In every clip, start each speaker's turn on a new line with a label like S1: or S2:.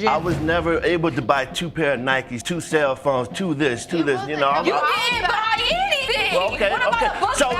S1: I was never able to buy 2 pair of Nikes, 2 cell phones, 2 this, 2 this, you know.
S2: You didn't buy anything.
S1: Well, okay.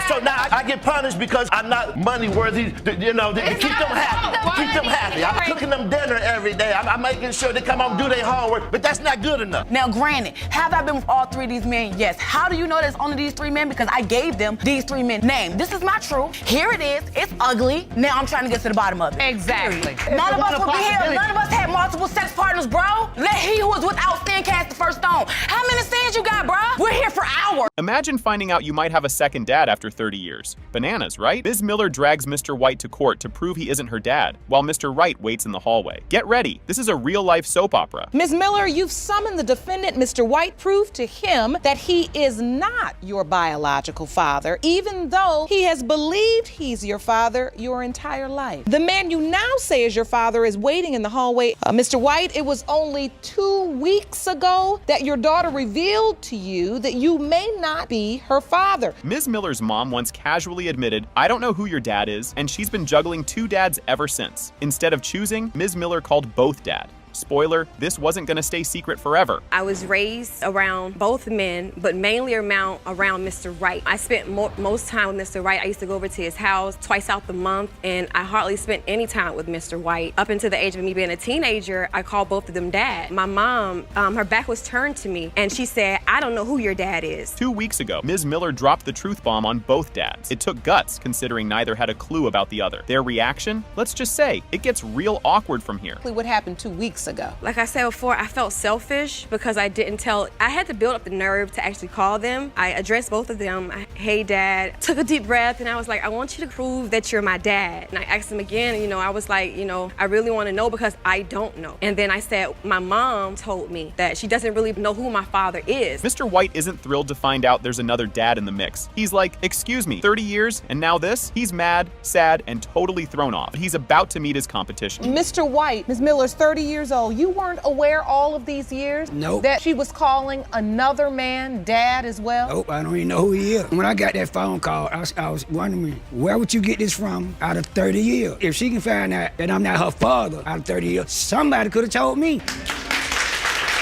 S1: So now I get punished because I'm not money worthy, to keep them happy. Keep them happy. I'm cooking them dinner every day. I'm making sure they come home and do their homework, but that's not good enough.
S3: Now, granted, have I been with all 3 of these men? Yes. How do you know there's only these 3 men? Because I gave them these 3 men names. This is my truth. Here it is. It's ugly. Now I'm trying to get to the bottom of it.
S2: Exactly.
S3: None of us would be here. None of us had multiple sex partners, bro. Let he who is without sin cast the first stone. How many sins you got, bro? We're here for hours.
S4: Imagine finding out you might have a second dad after 30 years. Bananas, right? Ms. Miller drags Mr. White to court to prove he isn't her dad, while Mr. Wright waits in the hallway. Get ready. This is a real-life soap opera.
S5: Ms. Miller, you've summoned the defendant, Mr. White. Prove to him that he is not your biological father, even though he has believed he's your father your entire life. The man you now say is your father is waiting in the hallway. Mr. White, it was only 2 weeks ago that your daughter revealed to you that you may not be her father.
S4: Ms. Miller's mom once casually admitted, "I don't know who your dad is," and she's been juggling 2 dads ever since. Instead of choosing, Ms. Miller called both dad. Spoiler, this wasn't gonna stay secret forever.
S6: I was raised around both men, but mainly around Mr. Wright. I spent most time with Mr. Wright. I used to go over to his house twice out the month, and I hardly spent any time with Mr. White. Up until the age of me being a teenager, I called both of them dad. My mom, her back was turned to me, and she said, "I don't know who your dad is."
S4: 2 weeks ago, Ms. Miller dropped the truth bomb on both dads. It took guts, considering neither had a clue about the other. Their reaction? Let's just say, it gets real awkward from here.
S5: What happened 2 weeks ago?
S6: Like I said before, I felt selfish because I didn't tell. I had to build up the nerve to actually call them. I addressed both of them. "Hey, Dad." Took a deep breath, and I was like, "I want you to prove that you're my dad." And I asked him again, I was like, I really want to know because I don't know. And then I said, my mom told me that she doesn't really know who my father is.
S4: Mr. White isn't thrilled to find out there's another dad in the mix. He's like, "Excuse me, 30 years and now this?" He's mad, sad, and totally thrown off. But he's about to meet his competition.
S5: Mr. White, Ms. Miller's 30 years old. You weren't aware all of these years that she was calling another man dad as well?
S7: Nope, I don't even know who he is. When I got that phone call, I was wondering, where would you get this from out of 30 years? If she can find out that I'm not her father out of 30 years, somebody could have told me.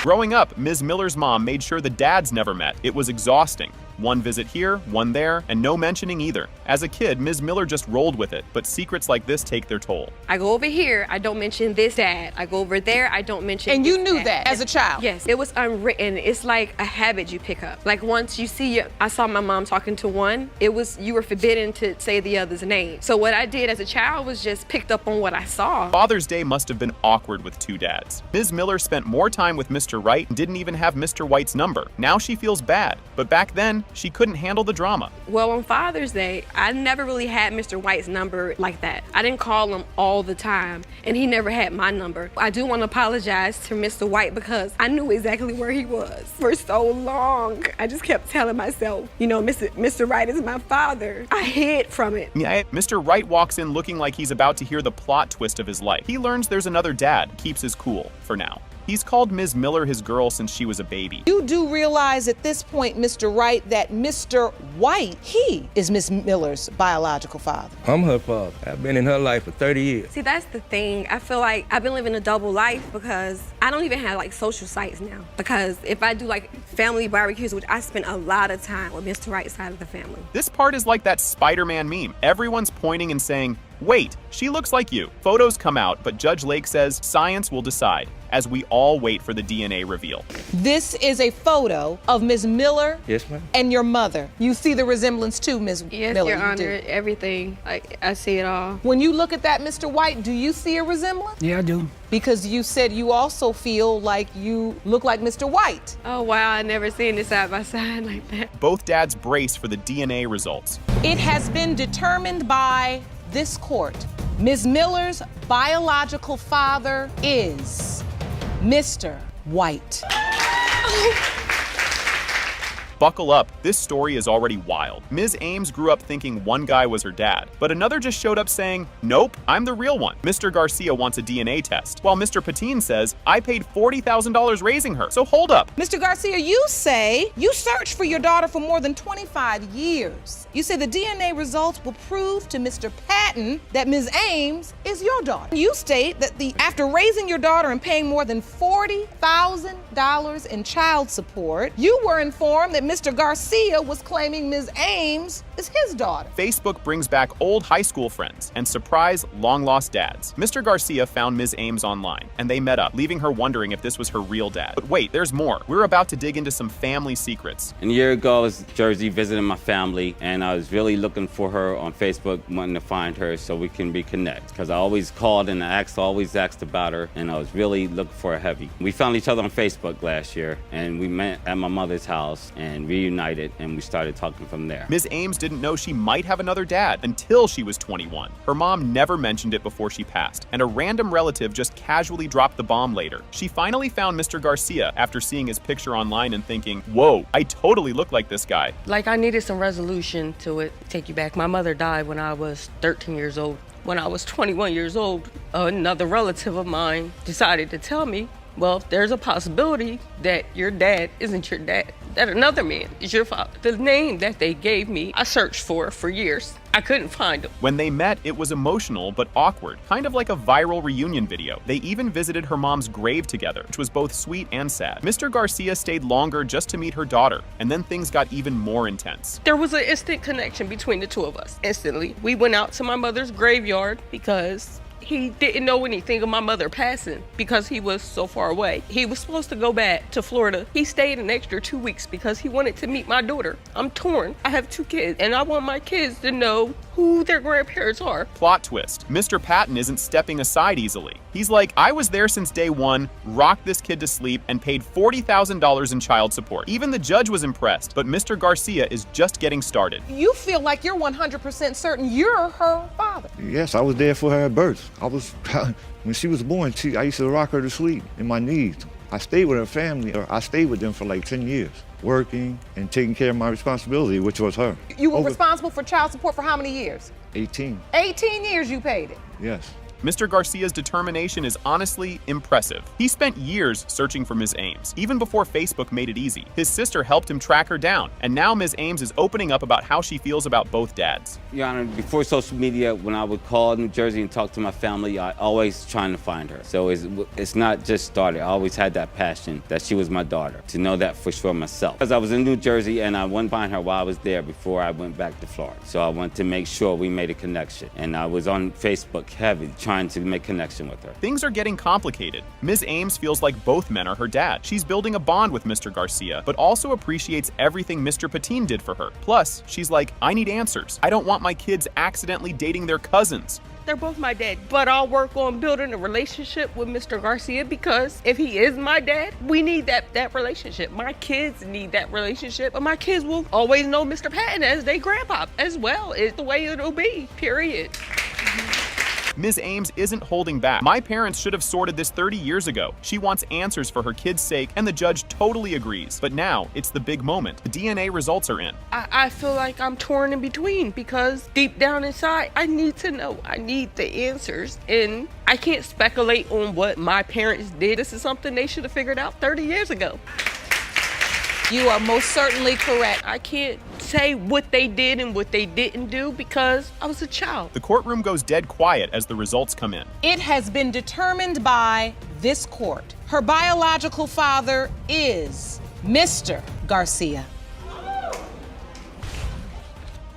S4: Growing up, Ms. Miller's mom made sure the dads never met. It was exhausting. One visit here, one there, and no mentioning either. As a kid, Ms. Miller just rolled with it, but secrets like this take their toll.
S6: I go over here, I don't mention this dad. I go over there, I don't mention
S5: And
S6: this
S5: you knew
S6: dad.
S5: that as a child?
S6: Yes, it was unwritten. It's like a habit you pick up. Like once you see, I saw my mom talking to one, you were forbidden to say the other's name. So what I did as a child was just picked up on what I saw.
S4: Father's Day must have been awkward with 2 dads. Ms. Miller spent more time with Mr. Wright and didn't even have Mr. White's number. Now she feels bad, but back then, she couldn't handle the drama.
S6: Well, on Father's Day, I never really had Mr. White's number like that. I didn't call him all the time, and he never had my number. I do want to apologize to Mr. White because I knew exactly where he was for so long. I just kept telling myself, Mr. Wright is my father. I hid from it.
S4: Yeah, Mr. Wright walks in looking like he's about to hear the plot twist of his life. He learns there's another dad, keeps his cool, for now. He's called Ms. Miller his girl since she was a baby.
S5: You do realize at this point, Mr. Wright, that Mr. White, he is Ms. Miller's biological father.
S8: I'm her father. I've been in her life for 30 years.
S6: See, that's the thing. I feel like I've been living a double life because I don't even have social sites now. Because if I do family barbecues, which I spend a lot of time with Mr. Wright's side of the family.
S4: This part is like that Spider-Man meme. Everyone's pointing and saying, "Wait, she looks like you." Photos come out, but Judge Lake says science will decide, as we all wait for the DNA reveal.
S5: This is a photo of Ms. Miller
S8: Yes, ma'am.
S5: and your mother. You see the resemblance too, Ms.
S6: Yes,
S5: Miller?
S6: Your
S5: you
S6: Honor,
S5: do.
S6: everything. I see it all.
S5: When you look at that, Mr. White, do you see a resemblance?
S7: Yeah, I do.
S5: Because you said you also feel like you look like Mr. White.
S6: Oh, wow, I never seen it side by side like that.
S4: Both dads brace for the DNA results.
S5: It has been determined by this court. Ms. Miller's biological father is Mr. White.
S4: buckle up, this story is already wild. Ms. Ames grew up thinking one guy was her dad, but another just showed up saying, nope, I'm the real one. Mr. Garcia wants a DNA test, while Mr. Patine says, I paid $40,000 raising her, so hold up.
S5: Mr. Garcia, you say you searched for your daughter for more than 25 years. You say the DNA results will prove to Mr. Patton that Ms. Ames is your daughter. You state that after raising your daughter and paying more than $40,000 in child support, you were informed that Mr. Garcia was claiming Ms. Ames is his daughter.
S4: Facebook brings back old high school friends and surprise long-lost dads. Mr. Garcia found Ms. Ames online, and they met up, leaving her wondering if this was her real dad. But wait, there's more. We're about to dig into some family secrets.
S9: And a year ago, I was in Jersey visiting my family, and I was really looking for her on Facebook, wanting to find her so we can reconnect. Because I always called and always asked about her, and I was really looking for her heavy. We found each other on Facebook last year, and we met at my mother's house and reunited, and we started talking from there.
S4: Ms. Ames didn't know she might have another dad until she was 21. Her mom never mentioned it before she passed, and a random relative just casually dropped the bomb later. She finally found Mr. Garcia after seeing his picture online and thinking, whoa, I totally look like this guy.
S10: Like I needed some resolution to it. Take you back. My mother died when I was 13 years old. When I was 21 years old, another relative of mine decided to tell me, well, there's a possibility that your dad isn't your dad, that another man is your father. The name that they gave me, I searched for years. I couldn't find him.
S4: When they met, it was emotional but awkward, kind of like a viral reunion video. They even visited her mom's grave together, which was both sweet and sad. Mr. Garcia stayed longer just to meet her daughter, and then things got even more intense.
S10: There was an instant connection between the two of us. Instantly, we went out to my mother's graveyard because he didn't know anything of my mother passing because he was so far away. He was supposed to go back to Florida. He stayed an extra 2 weeks because he wanted to meet my daughter. I'm torn. I have 2 kids, and I want my kids to know who their grandparents are.
S4: Plot twist. Mr. Patton isn't stepping aside easily. He's like, I was there since day one, rocked this kid to sleep, and paid $40,000 in child support. Even the judge was impressed, but Mr. Garcia is just getting started.
S5: You feel like you're 100% certain you're her father.
S11: Yes, I was there for her at birth. When she was born, I used to rock her to sleep in my knees. I stayed with her family, or I stayed with them for like 10 years, working and taking care of my responsibility, which was her.
S5: You were responsible for child support for how many years?
S11: 18.
S5: 18 years you paid it?
S11: Yes.
S4: Mr. Garcia's determination is honestly impressive. He spent years searching for Ms. Ames, even before Facebook made it easy. His sister helped him track her down, and now Ms. Ames is opening up about how she feels about both dads.
S9: Your Honor, before social media, when I would call New Jersey and talk to my family, I always trying to find her. So it's not just started. I always had that passion that she was my daughter, to know that for sure myself. Because I was in New Jersey and I wouldn't find her while I was there before I went back to Florida. So I wanted to make sure we made a connection. And I was on Facebook heavy, trying to make connection with her.
S4: Things are getting complicated. Ms. Ames feels like both men are her dad. She's building a bond with Mr. Garcia, but also appreciates everything Mr. Patine did for her. Plus, she's like, I need answers. I don't want my kids accidentally dating their cousins.
S10: They're both my dad, but I'll work on building a relationship with Mr. Garcia because if he is my dad, we need that relationship. My kids need that relationship, but my kids will always know Mr. Patton as their grandpa as well. It's the way it'll be, period.
S4: Ms. Ames isn't holding back. My parents should have sorted this 30 years ago. She wants answers for her kids' sake, and the judge totally agrees. But now, it's the big moment. The DNA results are in.
S10: I feel like I'm torn in between because deep down inside, I need to know. I need the answers, and I can't speculate on what my parents did. This is something they should have figured out 30 years ago.
S5: You are most certainly correct.
S10: I can't say what they did and what they didn't do because I was a child.
S4: The courtroom goes dead quiet as the results come in.
S5: It has been determined by this court. Her biological father is Mr. Garcia.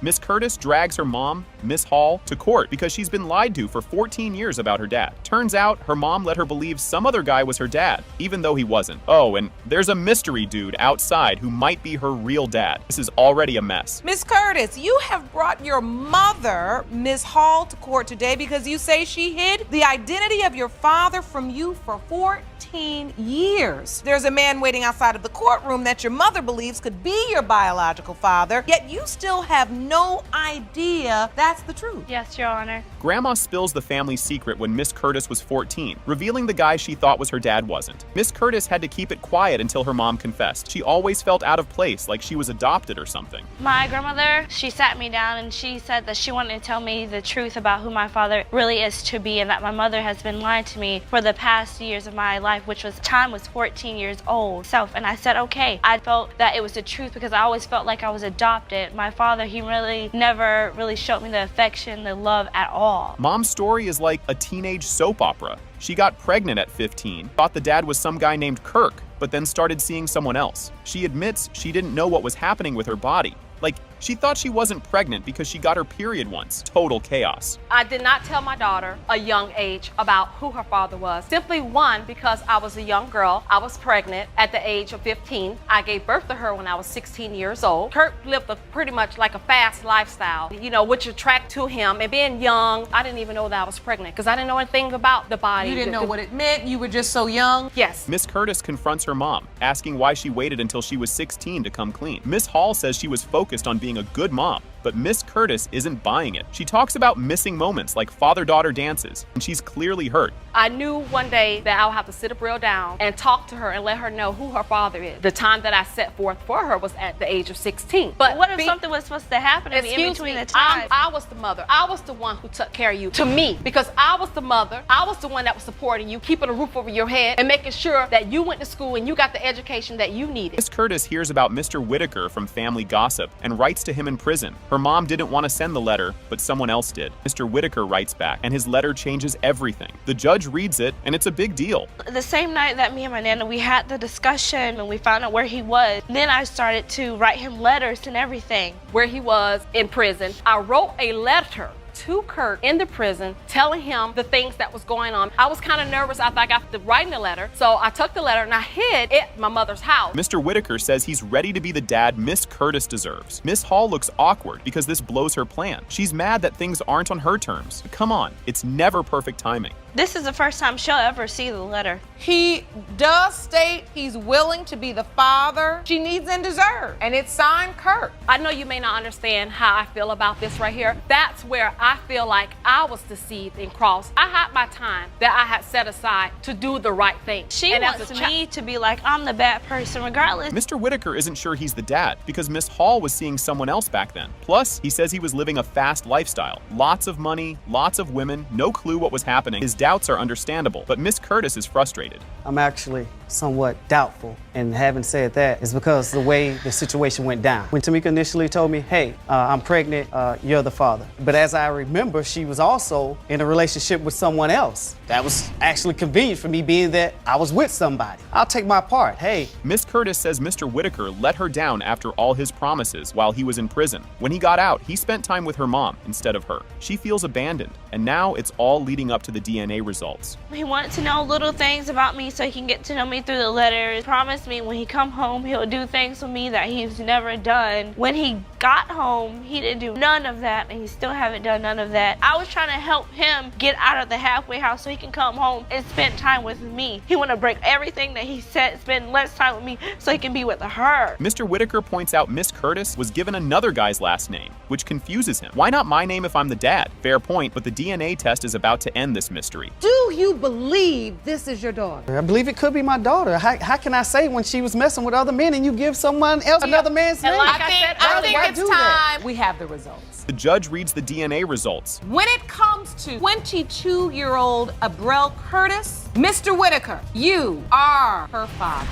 S4: Miss Curtis drags her mom, Miss Hall, to court because she's been lied to for 14 years about her dad. Turns out her mom let her believe some other guy was her dad, even though he wasn't. Oh, and there's a mystery dude outside who might be her real dad. This is already a mess.
S5: Miss Curtis, you have brought your mother, Miss Hall, to court today because you say she hid the identity of your father from you for 14 years. There's a man waiting outside of the courtroom that your mother believes could be your biological father, yet you still have no idea that that's the truth.
S12: Yes, Your Honor.
S4: Grandma spills the family secret when Miss Curtis was 14, revealing the guy she thought was her dad wasn't. Miss Curtis had to keep it quiet until her mom confessed. She always felt out of place, like she was adopted or something.
S12: My grandmother, she sat me down and she said that she wanted to tell me the truth about who my father really is to be, and that my mother has been lying to me for the past years of my life, which was time was 14 years old. And I said, okay. I felt that it was the truth because I always felt like I was adopted. My father, he really never really showed me the affection, the love at all.
S4: Mom's story is like a teenage soap opera. She got pregnant at 15, thought the dad was some guy named Kirk, but then started seeing someone else. She admits she didn't know what was happening with her body. Like, she thought she wasn't pregnant because she got her period once. Total chaos.
S13: I did not tell my daughter a young age about who her father was. Simply one, because I was a young girl. I was pregnant at the age of 15. I gave birth to her when I was 16 years old. Kurt lived pretty much like a fast lifestyle, you know, which attract to him. And being young, I didn't even know that I was pregnant because I didn't know anything about the body.
S5: You didn't know what it meant. You were just so young.
S13: Yes.
S4: Miss Curtis confronts her mom, asking why she waited until she was 16 to come clean. Miss Hall says she was focused on being a good mom, but Miss Curtis isn't buying it. She talks about missing moments like father-daughter dances, and she's clearly hurt.
S13: I knew one day that I would have to sit a real down and talk to her and let her know who her father is. The time that I set forth for her was at the age of 16.
S12: But what if something was supposed to happen to me in between the time?
S13: I was the mother. I was the one who took care of you. To me, because I was the mother, I was the one that was supporting you, keeping a roof over your head, and making sure that you went to school and you got the education that you needed.
S4: Miss Curtis hears about Mr. Whitaker from family gossip and writes to him in prison. Her mom didn't want to send the letter, but someone else did. Mr. Whitaker writes back, and his letter changes everything. The judge reads it, and it's a big deal.
S12: The same night that me and my nana, we had the discussion and we found out where he was, then I started to write him letters and everything.
S13: Where he was in prison. I wrote a letter to Kurt in the prison, telling him the things that was going on. I was kind of nervous after I got to writing the letter, so I took the letter and I hid it at my mother's house.
S4: Mr. Whitaker says he's ready to be the dad Miss Curtis deserves. Miss Hall looks awkward because this blows her plan. She's mad that things aren't on her terms. But come on, it's never perfect timing.
S12: This is the first time she'll ever see the letter.
S5: He does state he's willing to be the father she needs and deserves, and it's signed Kurt.
S13: I know you may not understand how I feel about this right here. That's where I feel like I was deceived and crossed. I had my time that I had set aside to do the right thing.
S12: She wants me to be like, I'm the bad person regardless.
S4: Mr. Whitaker isn't sure he's the dad because Miss Hall was seeing someone else back then. Plus, he says he was living a fast lifestyle. Lots of money, lots of women, no clue what was happening. His doubts are understandable, but Miss Curtis is frustrated.
S14: I'm actually somewhat doubtful, and having said that is because the way the situation went down. When Tamika initially told me, hey, I'm pregnant, you're the father. But as I remember, she was also in a relationship with someone else. That was actually convenient for me, being that I was with somebody. I'll take my part, hey.
S4: Miss Curtis says Mr. Whitaker let her down after all his promises while he was in prison. When he got out, he spent time with her mom instead of her. She feels abandoned, and now it's all leading up to the DNA results.
S12: He wanted to know little things about me so he can get to know me through the letters. Promised me when he come home, he'll do things for me that he's never done. When he got home, he didn't do none of that, and he still haven't done none of that. I was trying to help him get out of the halfway house so he can come home and spend time with me. He want to break everything that he said, spend less time with me so he can be with her.
S4: Mr. Whitaker points out Miss Curtis was given another guy's last name, which confuses him. Why not my name if I'm the dad? Fair point, but the DNA test is about to end this mystery.
S5: Do you believe this is your daughter?
S14: I believe it could be my daughter. How can I say when she was messing with other men and you give someone else another man's name?
S5: I think it's time we have the results.
S4: The judge reads the DNA results.
S5: When it comes to 22-year-old Abrell Curtis, Mr. Whitaker, you are her father.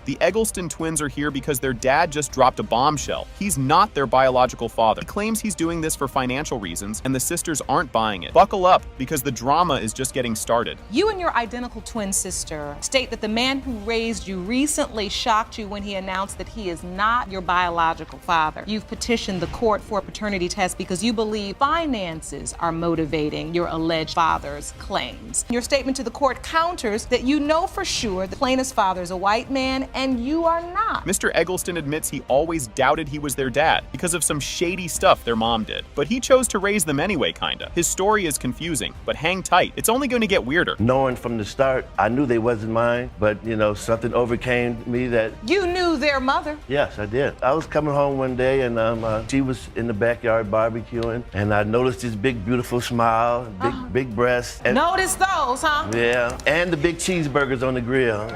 S4: The Eggleston twins are here because their dad just dropped a bombshell. He's not their biological father. He claims he's doing this for financial reasons, and the sisters aren't buying it. Buckle up, because the drama is just getting started.
S5: You and your identical twin sister state that the man who raised you recently shocked you when he announced that he is not your biological father. You've petitioned the court for a paternity test because you believe finances are motivating your alleged father's claims. Your statement to the court counters that you know for sure the plaintiff's father is a white man and you are not.
S4: Mr. Eggleston admits he always doubted he was their dad because of some shady stuff their mom did. But he chose to raise them anyway, kinda. His story is confusing, but hang tight. It's only going to get weirder.
S1: Knowing from the start, I knew they wasn't mine, but something overcame me that...
S5: You knew their mother?
S1: Yes, I did. I was coming home one day and she was in the backyard barbecuing, and I noticed this big, beautiful smile, big breasts. And
S5: notice those, huh?
S1: Yeah, and the big cheeseburgers on the grill.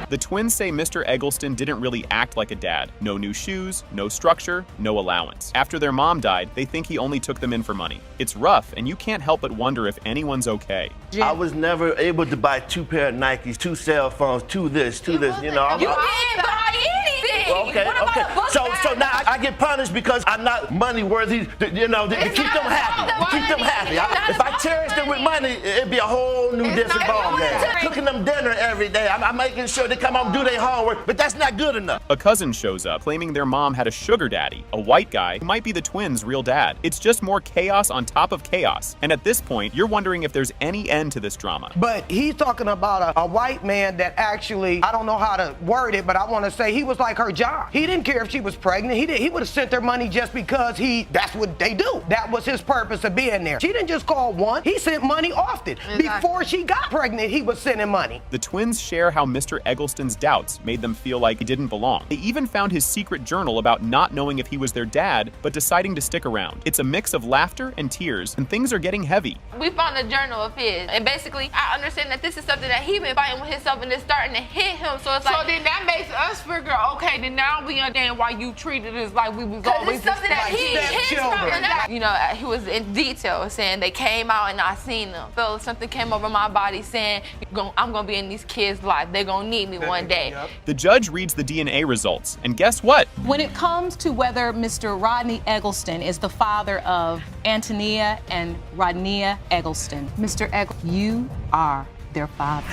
S4: The twins say Mr. Eggleston didn't really act like a dad. No new shoes, no structure, no allowance. After their mom died, they think he only took them in for money. It's rough, and you can't help but wonder if anyone's okay.
S1: I was never able to buy 2 pair of Nikes, 2 cell phones, 2 this, 2 this.
S2: You didn't buy anything.
S1: Okay. So now I get punished because I'm not money worthy. To keep them happy. If I cherish them with money, it'd be a whole new different ball game. Cooking them dinner every day. I'm making sure they come home, do their homework, but that's not good enough.
S4: A cousin shows up, claiming their mom had a sugar daddy, a white guy who might be the twins' real dad. It's just more chaos on top of chaos. And at this point, you're wondering if there's any end to this drama.
S15: But he's talking about a white man that actually, I don't know how to word it, but I want to say he was like her job. He didn't care if she was pregnant. He would have sent her money just because that's what they do. That was his purpose of being there. She didn't just call one. He sent money often. Exactly. Before she got pregnant, he was sending money.
S4: The twins share how Mr. Eggleston's doubts made them feel like he didn't belong. They even found his secret journal about not knowing if he was their dad, but deciding to stick around. It's a mix of laughter and tears, and things are getting heavy.
S2: We found a journal of his, and basically, I understand that this is something that he been fighting with himself, and it's starting to hit him. So it's like,
S16: so then that makes us figure, okay, then now we understand why you treated us like we was always
S2: it's something that he hid from. He was in detail saying they came out and I seen them. So something came over my body saying, I'm gonna be in these kids' life. They're gonna need me one day.
S4: The judge reads the DNA results, and guess what?
S5: When it comes to whether Mr. Rodney Eggleston is the father of Antonia and Rodnea Eggleston, Mr. Eggleston, you are their father.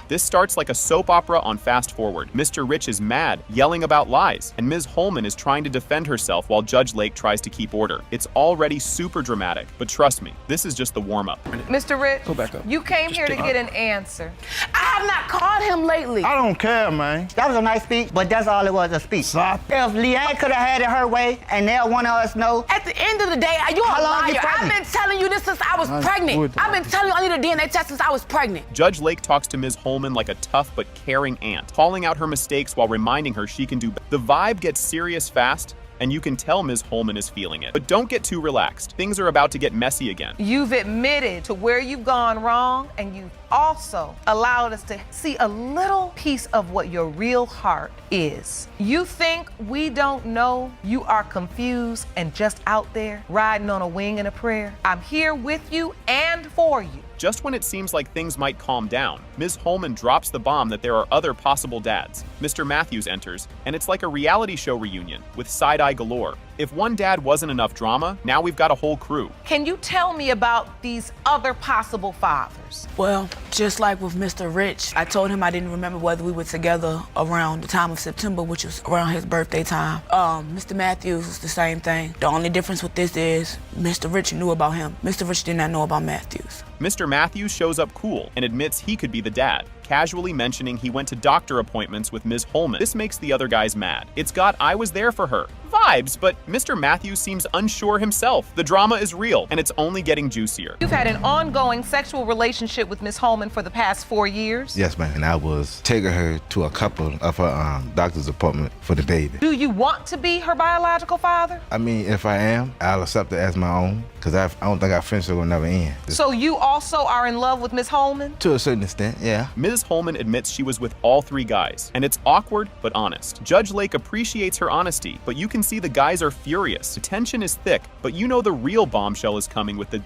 S4: This starts like a soap opera on fast forward. Mr. Rich is mad, yelling about lies, and Ms. Holman is trying to defend herself while Judge Lake tries to keep order. It's already super dramatic, but trust me, this is just the warm-up.
S16: Mr. Rich,
S11: go back up.
S16: You came here to get an answer.
S3: I have not called him lately.
S17: I don't care, man. That was a nice speech, but that's all it was, a speech. Stop. If Leanne could have had it her way, and now one of us know.
S3: At the end of the day, you a liar. I've been telling you this since I was pregnant. I've been telling you I need a DNA test since I was pregnant.
S4: Judge Lake talks to Ms. Holman like a tough but caring aunt, calling out her mistakes while reminding her she can do better. The vibe gets serious fast, and you can tell Ms. Holman is feeling it. But don't get too relaxed. Things are about to get messy again.
S16: You've admitted to where you've gone wrong, and you've also allowed us to see a little piece of what your real heart is. You think we don't know you are confused and just out there riding on a wing and a prayer? I'm here with you and for you.
S4: Just when it seems like things might calm down, Ms. Holman drops the bomb that there are other possible dads. Mr. Matthews enters, and it's like a reality show reunion, with side-eye galore. If one dad wasn't enough drama, now we've got a whole crew.
S16: Can you tell me about these other possible fathers?
S3: Well, just like with Mr. Rich, I told him I didn't remember whether we were together around the time of September, which was around his birthday time. Mr. Matthews is the same thing. The only difference with this is Mr. Rich knew about him. Mr. Rich did not know about Matthews.
S4: Mr. Matthews shows up cool and admits he could be the dad, casually mentioning he went to doctor appointments with Ms. Holman. This makes the other guys mad. It's got "I was there for her" vibes, but Mr. Matthews seems unsure himself. The drama is real, and it's only getting juicier.
S16: You've had an ongoing sexual relationship with Ms. Holman for the past 4 years?
S18: Yes, ma'am, and I was taking her to a couple of her doctor's appointment for the baby.
S16: Do you want to be her biological father?
S18: I mean, if I am, I'll accept it as my own, because I don't think our friendship will never end.
S16: So you also are in love with Ms. Holman?
S18: To a certain extent, yeah.
S4: Ms. Holman admits she was with all 3 guys, and it's awkward but honest. Judge Lake appreciates her honesty, but you can see the guys are furious. The tension is thick, but you know the real bombshell is coming with the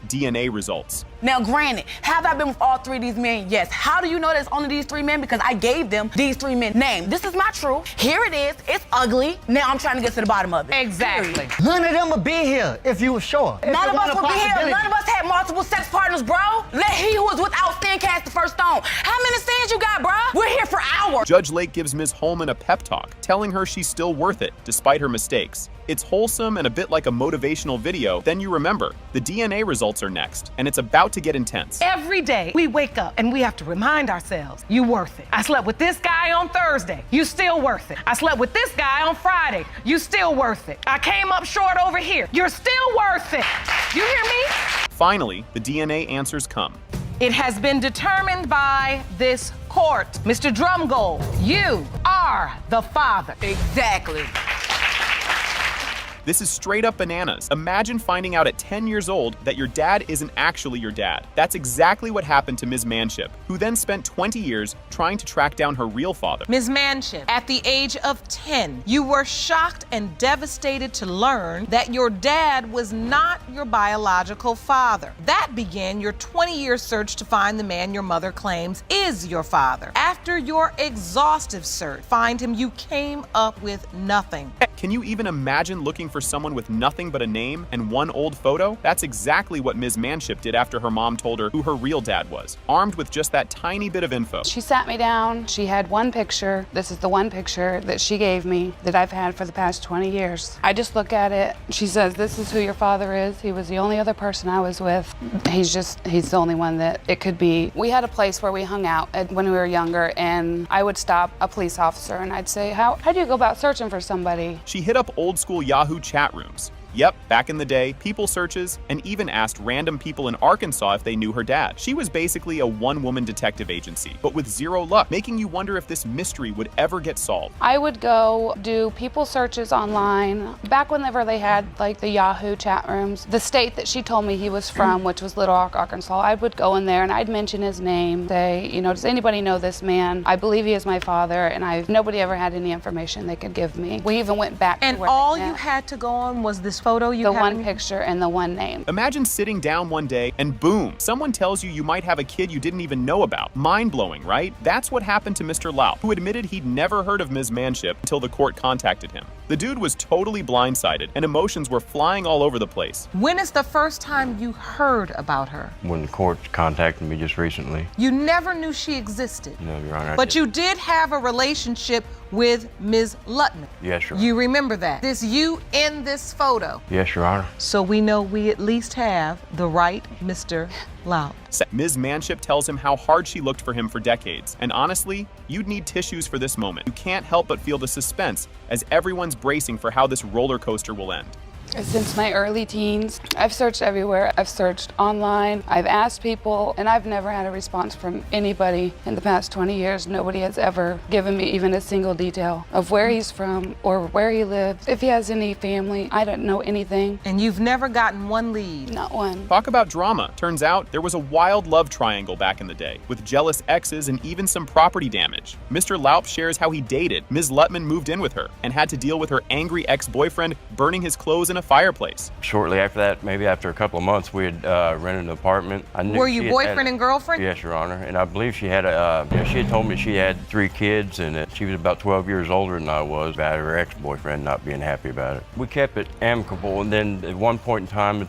S4: DNA results.
S3: Now, granted, have I been with all 3 of these men? Yes. How do you know there's only these 3 men? Because I gave them these 3 men names. This is my truth. Here it is. It's ugly. Now I'm trying to get to the bottom of it.
S16: Exactly.
S17: None of them would be here if you were sure.
S3: None of us would be here. None of us had multiple sex partners, bro. Let he who is without sin cast the first stone. How many sins you got, bro? We're here for hours.
S4: Judge Lake gives Ms. Holman a pep talk, telling her she's still worth it, despite her mistakes. It's wholesome and a bit like a motivational video. Then you remember, the DNA results are next, and it's about to get intense.
S16: Every day we wake up and we have to remind ourselves, you worth it. I slept with this guy on Thursday, you still worth it. I slept with this guy on Friday, you still worth it. I came up short over here, you're still worth it. You hear me?
S4: Finally, the DNA answers come.
S16: It has been determined by this court. Mr. Drumgold, you are the father.
S3: Exactly.
S4: This is straight up bananas. Imagine finding out at 10 years old that your dad isn't actually your dad. That's exactly what happened to Ms. Manship, who then spent 20 years trying to track down her real father.
S16: Ms. Manship, at the age of 10, you were shocked and devastated to learn that your dad was not your biological father. That began your 20-year search to find the man your mother claims is your father. After your exhaustive search, find him, you came up with nothing.
S4: Can you even imagine looking for someone with nothing but a name and one old photo? That's exactly what Ms. Manship did after her mom told her who her real dad was, armed with just that tiny bit of info.
S19: She sat me down. She had one picture. This is the one picture that she gave me that I've had for the past 20 years. I just look at it. She says, this is who your father is. He was the only other person I was with. He's the only one that it could be. We had a place where we hung out when we were younger, and I would stop a police officer and I'd say, how do you go about searching for somebody?
S4: She hit up old school Yahoo chat rooms. Yep, back in the day, people searches, and even asked random people in Arkansas if they knew her dad. She was basically a one-woman detective agency, but with zero luck, making you wonder if this mystery would ever get solved.
S19: I would go do people searches online. Back whenever they had like the Yahoo chat rooms, the state that she told me he was from, which was Little Rock, Arkansas, I would go in there and I'd mention his name, say, does anybody know this man? I believe he is my father, and nobody ever had any information they could give me. We even went back to where
S16: all
S19: they met.
S16: you had to go on was this photo you
S19: the
S16: have
S19: one picture and the one name.
S4: Imagine sitting down one day and boom, someone tells you might have a kid you didn't even know about. Mind-blowing, right? That's what happened to Mr. Lau, who admitted he'd never heard of Ms. Manship until the court contacted him. The dude was totally blindsided and emotions were flying all over the place.
S16: When is the first time you heard about her?
S8: When the court contacted me just recently.
S16: You never knew she existed.
S8: No, Your Honor.
S16: But you did have a relationship with Ms. Lutman.
S8: Yes, Your Honor.
S16: You remember that. This you in this photo.
S8: Yes, Your Honor.
S16: So we know we at least have the right Mr. Lau.
S4: Ms. Manship tells him how hard she looked for him for decades. And honestly, you'd need tissues for this moment. You can't help but feel the suspense as everyone's bracing for how this roller coaster will end.
S19: Since my early teens, I've searched everywhere. I've searched online, I've asked people, and I've never had a response from anybody in the past 20 years. Nobody has ever given me even a single detail of where he's from or where he lives, if he has any family. I don't know anything.
S16: And you've never gotten one lead?
S19: Not one.
S4: Talk about drama. Turns out there was a wild love triangle back in the day, with jealous exes and even some property damage. Mr. Laup shares how he dated. Ms. Lutman moved in with her and had to deal with her angry ex-boyfriend burning his clothes in a fireplace.
S8: Shortly after that, maybe after a couple of months, we had rented an apartment.
S16: Were you boyfriend and girlfriend?
S8: Yes, Your Honor. And I believe she had she had told me she had 3 kids and that she was about 12 years older than I was, about her ex-boyfriend not being happy about it. We kept it amicable, and then at one point in time,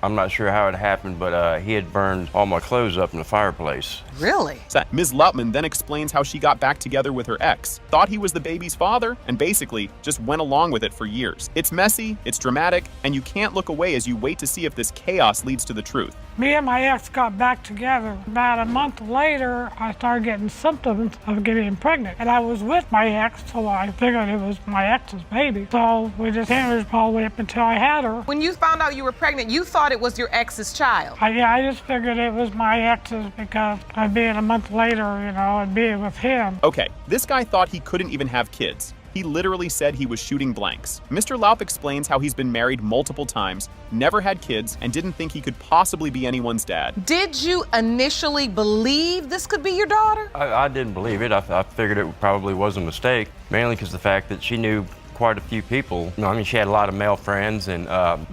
S8: I'm not sure how it happened, but he had burned all my clothes up in the fireplace.
S16: Really?
S4: Ms. Lutman then explains how she got back together with her ex, thought he was the baby's father, and basically just went along with it for years. It's messy, it's dramatic, and you can't look away as you wait to see if this chaos leads to the truth.
S20: Me and my ex got back together. About a month later, I started getting symptoms of getting pregnant. And I was with my ex, so I figured it was my ex's baby. So we just continued all the way up until I had her.
S16: When you found out you were pregnant, you thought it was your ex's child?
S20: Yeah, I just figured it was my ex's because I'd be a month later, and being with him.
S4: Okay, this guy thought he couldn't even have kids. He literally said he was shooting blanks. Mr. Laup explains how he's been married multiple times, never had kids, and didn't think he could possibly be anyone's dad.
S16: Did you initially believe this could be your daughter?
S8: I didn't believe it. I figured it probably was a mistake, mainly because the fact that she knew quite a few people. She had a lot of male friends and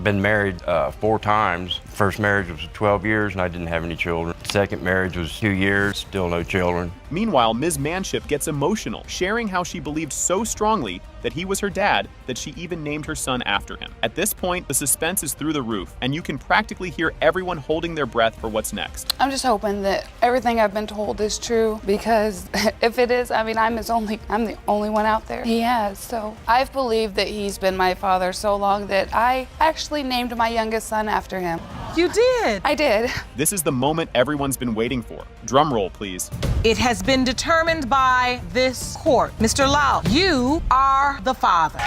S8: been married 4 times. First marriage was 12 years and I didn't have any children. Second marriage was 2 years, still no children.
S4: Meanwhile, Ms. Manship gets emotional, sharing how she believed so strongly that he was her dad, that she even named her son after him. At this point, the suspense is through the roof, and you can practically hear everyone holding their breath for what's next.
S19: I'm just hoping that everything I've been told is true, because if it is, I mean, I'm the only one out there he has. So I've believed that he's been my father so long that I actually named my youngest son after him.
S16: You did?
S19: I did.
S4: This is the moment everyone's been waiting for. Drum roll, please.
S16: It has been determined by this court. Mr. Lau, you are the father.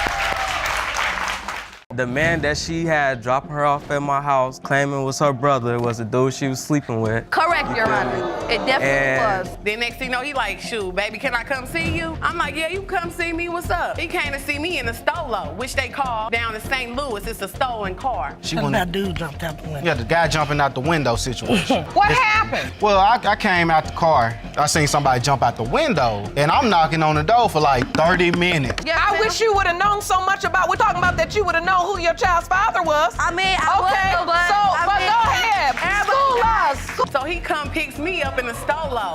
S21: The man that she had dropping her off at my house, claiming was her brother, was the dude she was sleeping with.
S2: Correct, Your Honor. It definitely was.
S22: Then next thing you know, he like, shoot, baby, can I come see you? I'm like, yeah, you come see me, what's up? He came to see me in a Stolo, which they call down in St. Louis, it's a stolen car.
S23: That dude jumped out the window. Yeah, the guy jumping out the window situation.
S16: What happened?
S23: Well, I came out the car, I seen somebody jump out the window, and I'm knocking on the door for like 30 minutes.
S16: Yeah, I wish you would have known so much about, we're talking about that you would have known who your child's father was.
S22: I mean,
S16: okay,
S22: but
S16: go ahead, school us.
S22: So he come picks me up in the Stolo.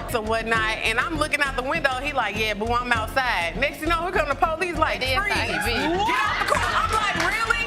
S22: So whatnot, and I'm looking out the window, he like, yeah, boo, I'm outside. Next thing you know, here come the police like, freeze. Get out the car. I'm like, really?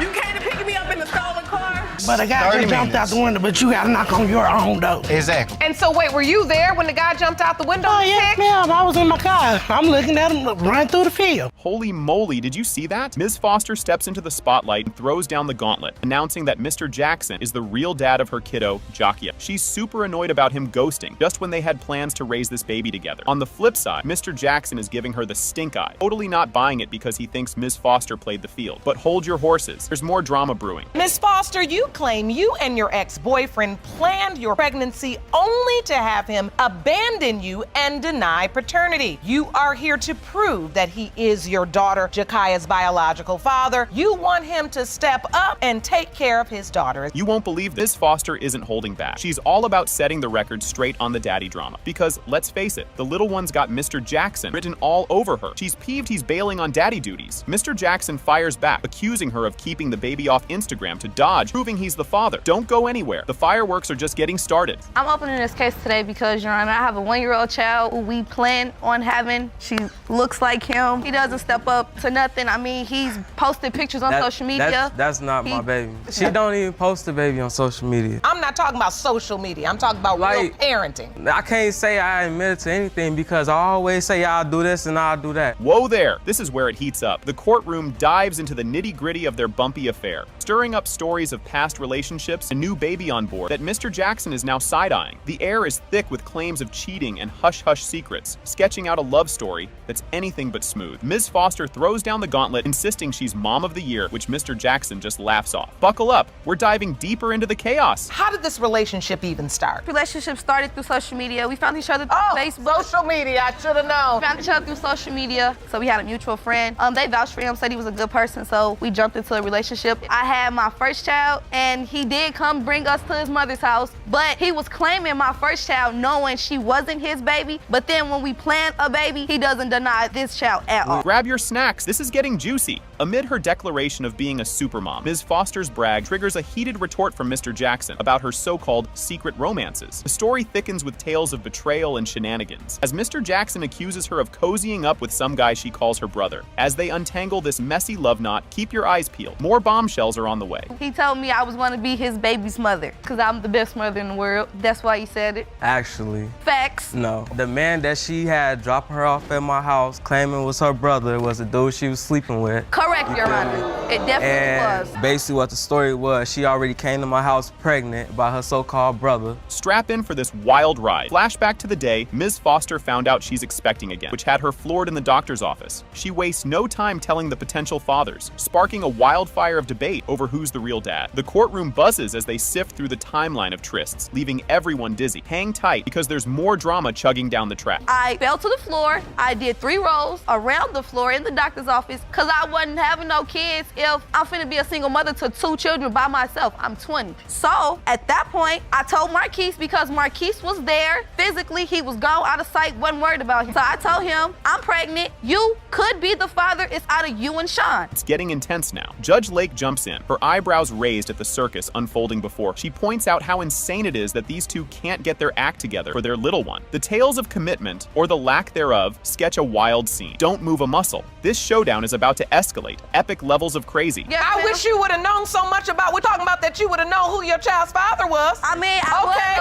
S22: You came to pick me up in the stolen car?
S23: But a guy just jumped out the window, but you gotta knock on your own door. Exactly.
S16: And so wait, were you there when the guy jumped out the window?
S23: Oh, yes, ma'am. I was in my car. I'm looking at him run through the field.
S4: Holy moly, did you see that? Ms. Foster steps into the spotlight and throws down the gauntlet, announcing that Mr. Jackson is the real dad of her kiddo, Jakia. She's super annoyed about him ghosting, just when they had plans to raise this baby together. On the flip side, Mr. Jackson is giving her the stink eye, totally not buying it because he thinks Ms. Foster played the field. But hold your horses, there's more drama brewing.
S16: Ms. Foster, you claim you and your ex-boyfriend planned your pregnancy only to have him abandon you and deny paternity. You are here to prove that he is your daughter, Jakia's biological father. You want him to step up and take care of his daughter.
S4: You won't believe Ms. Foster isn't holding back. She's all about setting the record straight on the daddy drama. Because, let's face it, the little one's got Mr. Jackson written all over her. She's peeved he's bailing on daddy duties. Mr. Jackson fires back, accusing her of keeping the baby off Instagram to dodge, proving he's the father. Don't go anywhere. The fireworks are just getting started.
S2: I'm opening this case today because, Your Honor, I have a 1-year-old child who we plan on having. She looks like him. He doesn't step up to nothing. I mean, he's posted pictures on social media.
S21: That's not my baby. She don't even post the baby on social media.
S16: I'm not talking about social media. I'm talking about real parenting.
S21: I can't say I admit to anything because I always say I'll do this and I'll do that.
S4: Whoa there. This is where it heats up. The courtroom dives into the nitty-gritty of their bumpy affair, stirring up stories of past relationships, a new baby on board that Mr. Jackson is now side-eyeing. The air is thick with claims of cheating and hush-hush secrets, sketching out a love story that's anything but smooth. Ms. Foster throws down the gauntlet, insisting she's mom of the year, which Mr. Jackson just laughs off. Buckle up. We're diving deeper into the chaos.
S16: How did this relationship even start?
S2: Relationship started through social media. We found each other through Facebook.
S16: Social media, I should have known.
S2: We found each other through social media, so we had a mutual friend. They vouched for him, said he was a good person, so we jumped into a relationship. I had my first child, and he did come bring us to his mother's house, but he was claiming my first child knowing she wasn't his baby, but then when we planned a baby, he doesn't deny this child at all.
S4: Grab your snacks. This is getting juicy. Amid her declaration of being a supermom, Ms. Foster's brag triggers a heated retort from Mr. Jackson about her so-called secret romances. The story thickens with tales of betrayal and shenanigans, as Mr. Jackson accuses her of cozying up with some guy she calls her brother. As they untangle this messy love knot, keep your eyes peeled. More bombshells are on the way.
S2: He told me I was going to be his baby's mother, because I'm the best mother in the world. That's why he said it.
S21: Actually.
S2: Facts.
S21: No. The man that she had dropping her off at my house, claiming was her brother, was the dude she was sleeping with.
S2: Correct, Your Honor. It definitely was.
S21: Basically what the story was, she already came to my house pregnant by her so-called brother.
S4: Strap in for this wild ride. Flashback to the day Ms. Foster found out she's expecting again, which had her floored in the doctor's office. She wastes no time telling the potential fathers, sparking a wildfire of debate over who's the real dad. The courtroom buzzes as they sift through the timeline of trysts, leaving everyone dizzy. Hang tight, because there's more drama chugging down the track.
S2: I fell to the floor. I did 3 rolls around the floor in the doctor's office because I wasn't having no kids if I'm finna be a single mother to 2 children by myself. I'm 20. So at that point, I told Marquise, because Marquise was there physically. He was gone out of sight, wasn't worried about him. So I told him, I'm pregnant. You could be the father. It's out of you and Sean.
S4: It's getting intense now. Judge Lake jumps in, her eyebrows raised at the circus unfolding before her. She points out how insane it is that these two can't get their act together for their little one. The tales of commitment, or the lack thereof, sketch a wild scene. Don't move a muscle. This showdown is about to escalate, epic levels of crazy.
S16: Yeah, I wish you would have known so much about. We're talking about that you would have known who your child's father was.
S2: I mean,
S16: go ahead.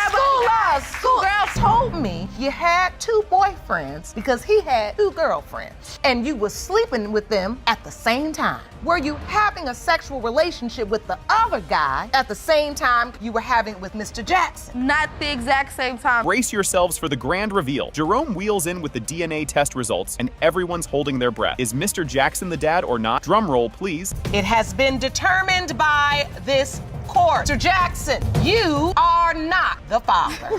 S16: School us. Girl told me you had 2 boyfriends because he had 2 girlfriends, and you were sleeping with them at the same time. Were you having a sexual relationship with the other guy at the same time you were having it with Mr. Jackson?
S2: Not the exact same time.
S4: Brace yourselves for the grand reveal. Jerome wheels in with the DNA test results, and everyone's holding their breath. Is Mr. Jackson the dad or not? Drum roll, please.
S16: It has been determined by this court. Mr. Jackson, you are not the father.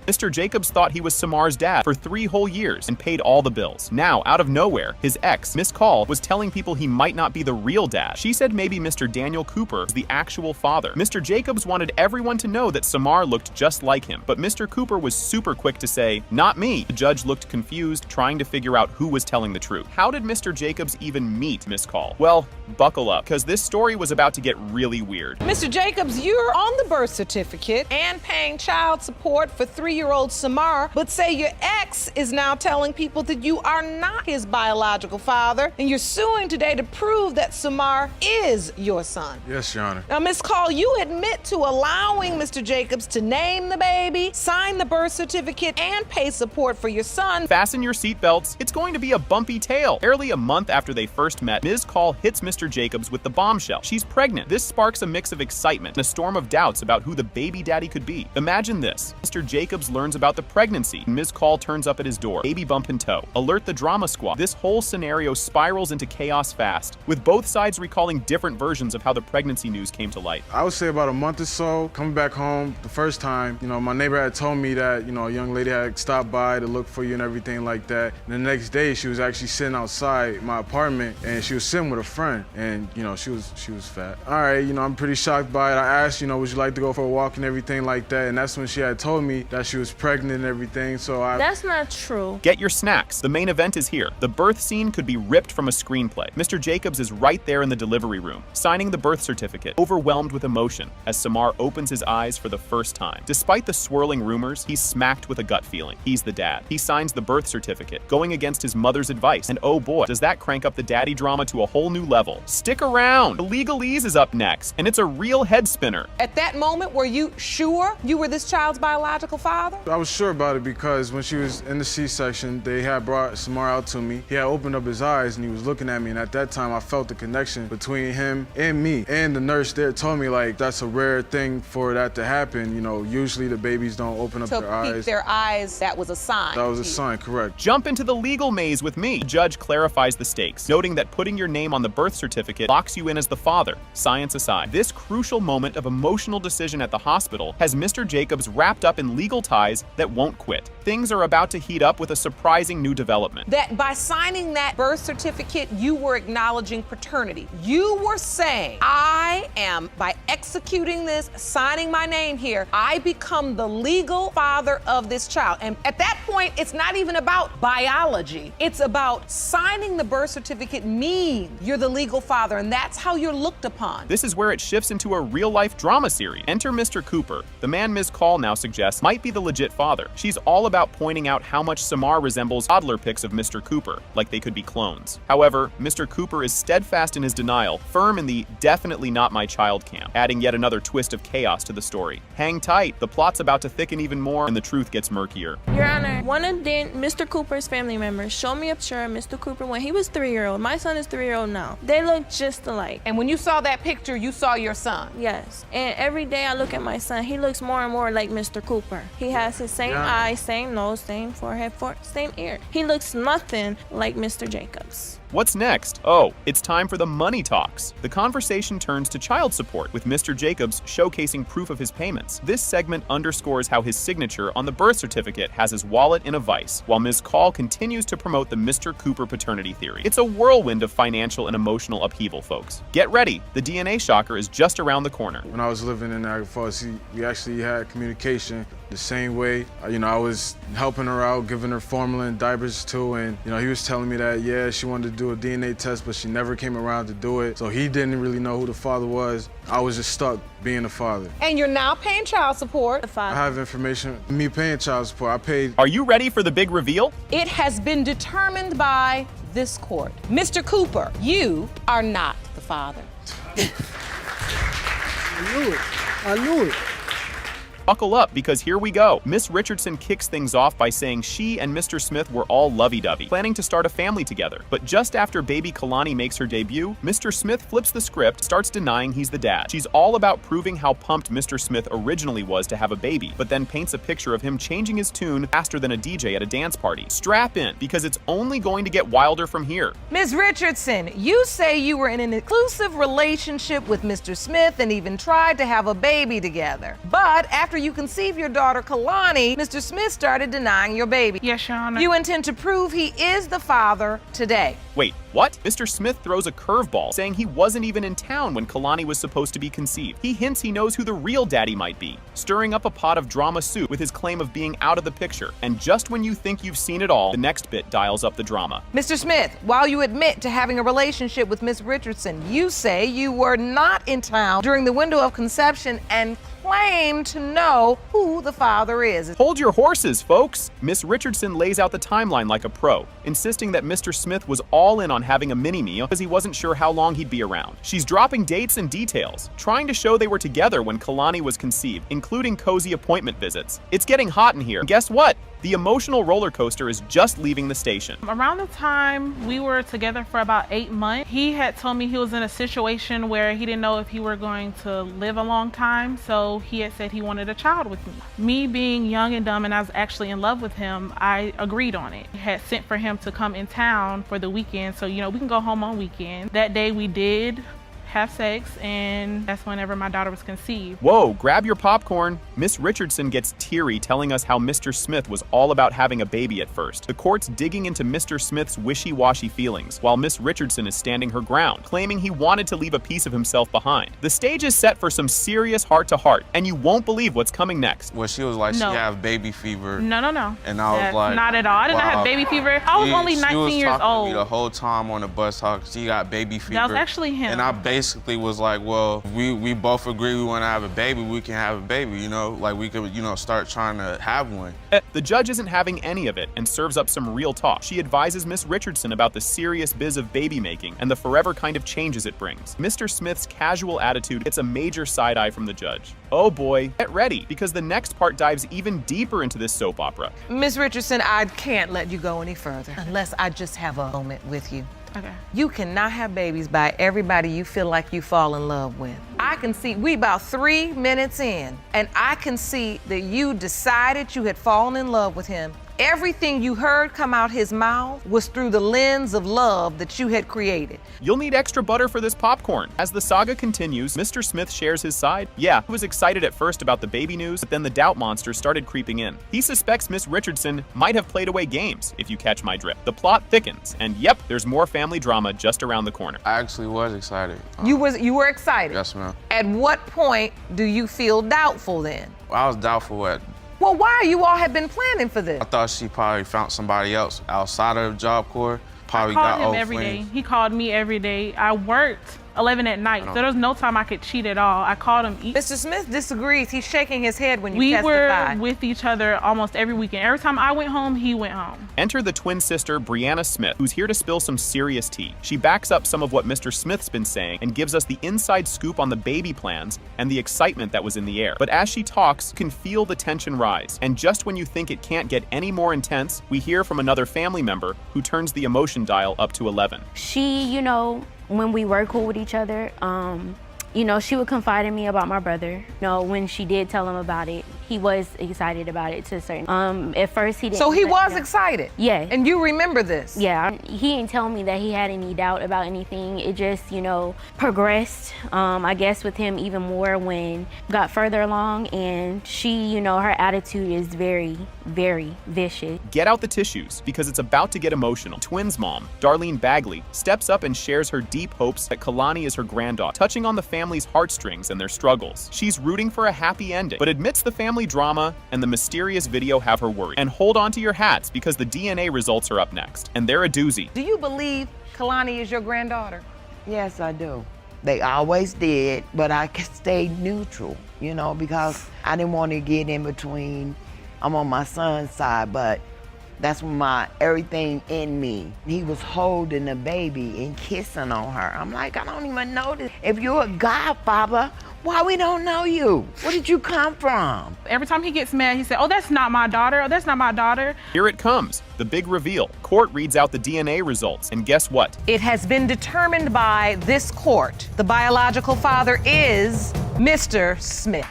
S4: Mr. Jacobs thought he was Samar's dad for 3 whole years and paid all the bills. Now, out of nowhere, his ex, Miss Call, was telling people he might not be the real dad. She said maybe Mr. Daniel Cooper was the actual father. Mr. Jacobs wanted everyone to know that Samar looked just like him, but Mr. Cooper was super quick to say, "Not me." The judge looked confused, trying to figure out who was telling the truth. How did Mr. Jacobs even meet Miss Call? Well, buckle up, because this story was about to get really weird.
S5: Mr. Jacobs, you're on the birth certificate and paying child support for 3-year-old Samar, but say your ex is now telling people that you are not his biological father, and you're suing today to prove that Samar is your son.
S23: Yes, Your Honor.
S5: Now, Ms. Call, you admit to allowing Mr. Jacobs to name the baby, sign the birth certificate, and pay support for your son.
S4: Fasten your seatbelts. It's going to be a bumpy tale. Barely a month after they first met, Ms. Call hits Mr. Jacobs with the bombshell. She's pregnant. This sparks a mix of excitement and a storm of doubts about who the baby daddy could be. Imagine this. Mr. Jacobs learns about the pregnancy. Ms. Call turns up at his door, baby bump in tow. Alert the drama squad. This whole scenario spirals into chaos fast, with both sides recalling different versions of how the pregnancy news came to light.
S23: I would say about a month or so, coming back home the first time, my neighbor had told me that, a young lady had stopped by to look for you and everything like that. And the next day, she was actually sitting outside my apartment, and she was sitting with a friend, and, she was fat. All right, I'm pretty shocked by it. I asked, would you like to go for a walk and everything like that? And that's when she had told me that she was pregnant and everything, so
S12: That's not true.
S4: Get your snacks. The main event is here. The birth scene could be ripped from a screenplay. Mr. Jacobs is right there in the delivery room, signing the birth certificate, overwhelmed with emotion, as Samar opens his eyes for the first time. Despite the swirling rumors, he's smacked with a gut feeling. He's the dad. He signs the birth certificate, going against his mother's advice, and oh boy, does that crank up the daddy drama to a whole new level. Stick around. The legalese is up next, and it's a real head spinner.
S5: At that moment, were you sure you were this child's biological father?
S23: I was sure about it because when she was in the C-section, they had brought Samar out to me. He had opened up his eyes and he was looking at me, and at that time I felt the connection between him and me. And the nurse there told me that's a rare thing for that to happen. Usually the babies don't open up their eyes.
S5: Their eyes, that was a sign.
S23: That was a sign, correct.
S4: Jump into the legal maze with me. The judge clarifies the stakes, noting that putting your name on the birth certificate locks you in as the father, science aside. This crucial moment of emotional decision at the hospital has Mr. Jacobs wrapped up in legal ties that won't quit. Things are about to heat up with a surprising new development.
S5: That by signing that birth certificate, you were acknowledging paternity. You were saying, I am, by executing this, signing my name here, I become the legal father of this child. And at that point, it's not even about biology. It's about signing the birth certificate means you're the legal father, and that's how you're looked upon.
S4: This is where it shifts into a real-life drama series. Enter Mr. Cooper. The man Ms. Call now suggests might be the legit father. She's all about pointing out how much Samar resembles toddler pics of Mr. Cooper, like they could be clones. However, Mr. Cooper is steadfast in his denial, firm in the definitely not my child camp, adding yet another twist of chaos to the story. Hang tight, the plot's about to thicken even more and the truth gets murkier.
S12: Your Honor, one of Mr. Cooper's family members showed me a picture of Mr. Cooper when he was 3-year-old. My son is 3-year-old now. They look just alike.
S5: And when you saw that picture, you saw your son?
S12: Yes. And every day I look at my son, he looks more and more like Mr. Cooper. He has his same eyes, same nose, same forehead, same ear. He looks nothing like Mr. Jacobs.
S4: What's next? Oh, it's time for the money talks. The conversation turns to child support, with Mr. Jacobs showcasing proof of his payments. This segment underscores how his signature on the birth certificate has his wallet in a vice, while Ms. Call continues to promote the Mr. Cooper paternity theory. It's a whirlwind of financial and emotional upheaval, folks. Get ready, the DNA shocker is just around the corner.
S23: When I was living in Niagara Falls, we actually had communication the same way. I was helping her out, giving her formula and diapers too, and he was telling me that, yeah, she wanted to do a DNA test, but she never came around to do it. So he didn't really know who the father was. I was just stuck being a father.
S5: And you're now paying child support.
S23: I have information, me paying child support, I paid.
S4: Are you ready for the big reveal?
S5: It has been determined by this court. Mr. Cooper, you are not the father.
S6: I knew it.
S4: Buckle up, because here we go. Miss Richardson kicks things off by saying she and Mr. Smith were all lovey-dovey, planning to start a family together. But just after baby Kalani makes her debut, Mr. Smith flips the script, starts denying he's the dad. She's all about proving how pumped Mr. Smith originally was to have a baby, but then paints a picture of him changing his tune faster than a DJ at a dance party. Strap in, because it's only going to get wilder from here.
S16: Ms. Richardson, you say you were in an exclusive relationship with Mr. Smith and even tried to have a baby together. But after you conceived your daughter Kalani, Mr. Smith started denying your baby.
S7: Yes, Your Honor.
S16: You intend to prove he is the father today.
S4: Wait, what? Mr. Smith throws a curveball, saying he wasn't even in town when Kalani was supposed to be conceived. He hints he knows who the real daddy might be, stirring up a pot of drama soup with his claim of being out of the picture. And just when you think you've seen it all, the next bit dials up the drama.
S16: Mr. Smith, while you admit to having a relationship with Ms. Richardson, you say you were not in town during the window of conception and claim to know who the father is.
S4: Hold your horses, folks! Miss Richardson lays out the timeline like a pro, insisting that Mr. Smith was all in on having a mini-me because he wasn't sure how long he'd be around. She's dropping dates and details, trying to show they were together when Kalani was conceived, including cozy appointment visits. It's getting hot in here. And guess what? The emotional roller coaster is just leaving the station.
S7: Around the time we were together for about 8 months, he had told me he was in a situation where he didn't know if he were going to live a long time, so he had said he wanted a child with me. Me being young and dumb and I was actually in love with him, I agreed on it. I had sent for him to come in town for the weekend, so we can go home on weekend. That day we did have sex, and that's whenever my daughter was conceived.
S4: Whoa, grab your popcorn. Miss Richardson gets teary telling us how Mr. Smith was all about having a baby at first. The court's digging into Mr. Smith's wishy-washy feelings, while Miss Richardson is standing her ground, claiming he wanted to leave a piece of himself behind. The stage is set for some serious heart-to-heart, and you won't believe what's coming next.
S9: Well, she was like,
S7: No.
S9: she had baby fever.
S7: No.
S9: And I was like,
S7: not at all. I did not have baby fever. I was only 19 years
S9: She was talking to me
S7: old.
S9: the whole time on the bus talking. She got baby fever.
S7: That was actually him.
S9: And I basically was like, well, we both agree we want to have a baby. We can have a baby, like we could, start trying to have one.
S4: The judge isn't having any of it and serves up some real talk. She advises Miss Richardson about the serious biz of baby making and the forever kind of changes it brings. Mr. Smith's casual attitude gets a major side eye from the judge. Oh boy, get ready, because the next part dives even deeper into this soap opera.
S16: Ms. Richardson, I can't let you go any further unless I just have a moment with you.
S7: Okay.
S16: You cannot have babies by everybody you feel like you fall in love with. I can see, we about 3 minutes in, and I can see that you decided you had fallen in love with him. Everything you heard come out his mouth was through the lens of love that you had created.
S4: You'll need extra butter for this popcorn. As the saga continues, Mr. Smith shares his side. Yeah, he was excited at first about the baby news, but then the doubt monster started creeping in. He suspects Miss Richardson might have played away games, if you catch my drift. The plot thickens, and yep, there's more family drama just around the corner.
S9: I actually was excited.
S16: You were excited?
S9: Yes, ma'am.
S16: At what point do you feel doubtful then?
S9: I was doubtful at.
S16: Well, why? You all have been planning for this.
S9: I thought she probably found somebody else outside of the Job Corps. Probably
S7: I called
S9: got
S7: him
S9: old
S7: every
S9: friends.
S7: day. He called me every day. I worked 11 at night, so there was no time I could cheat at all. I called him.
S16: Mr. Smith disagrees. He's shaking his head when you
S7: We
S16: testify.
S7: were with each other almost every weekend. Every time I went home, he went home.
S4: Enter the twin sister, Brianna Smith, who's here to spill some serious tea. She backs up some of what Mr. Smith's been saying and gives us the inside scoop on the baby plans and the excitement that was in the air. But as she talks, you can feel the tension rise. And just when you think it can't get any more intense, we hear from another family member who turns the emotion dial up to 11.
S24: She, when we were cool with each other, she would confide in me about my brother. When she did tell him about it, he was excited about it to a certain. At first he didn't.
S16: So he was excited?
S24: Yeah.
S16: And you remember this?
S24: Yeah. He didn't tell me that he had any doubt about anything. It just, progressed, I guess, with him even more when got further along. And she, her attitude is very, very vicious.
S4: Get out the tissues, because it's about to get emotional. Twins mom, Darlene Bagley, steps up and shares her deep hopes that Kalani is her granddaughter, touching on the family's heartstrings and their struggles. She's rooting for a happy ending, but admits the family drama and the mysterious video have her worried. And hold on to your hats, because the DNA results are up next, and they're a doozy.
S16: Do you believe Kalani is your granddaughter?
S1: Yes, I do. They always did, but I stayed neutral, because I didn't want to get in between. I'm on my son's side, but that's everything in me. He was holding the baby and kissing on her. I'm like, I don't even know this. If you're a godfather, why we don't know you? Where did you come from?
S7: Every time he gets mad, he said, oh, that's not my daughter. Oh, that's not my daughter.
S4: Here it comes, the big reveal. Court reads out the DNA results, and guess what?
S16: It has been determined by this court. The biological father is Mr. Smith.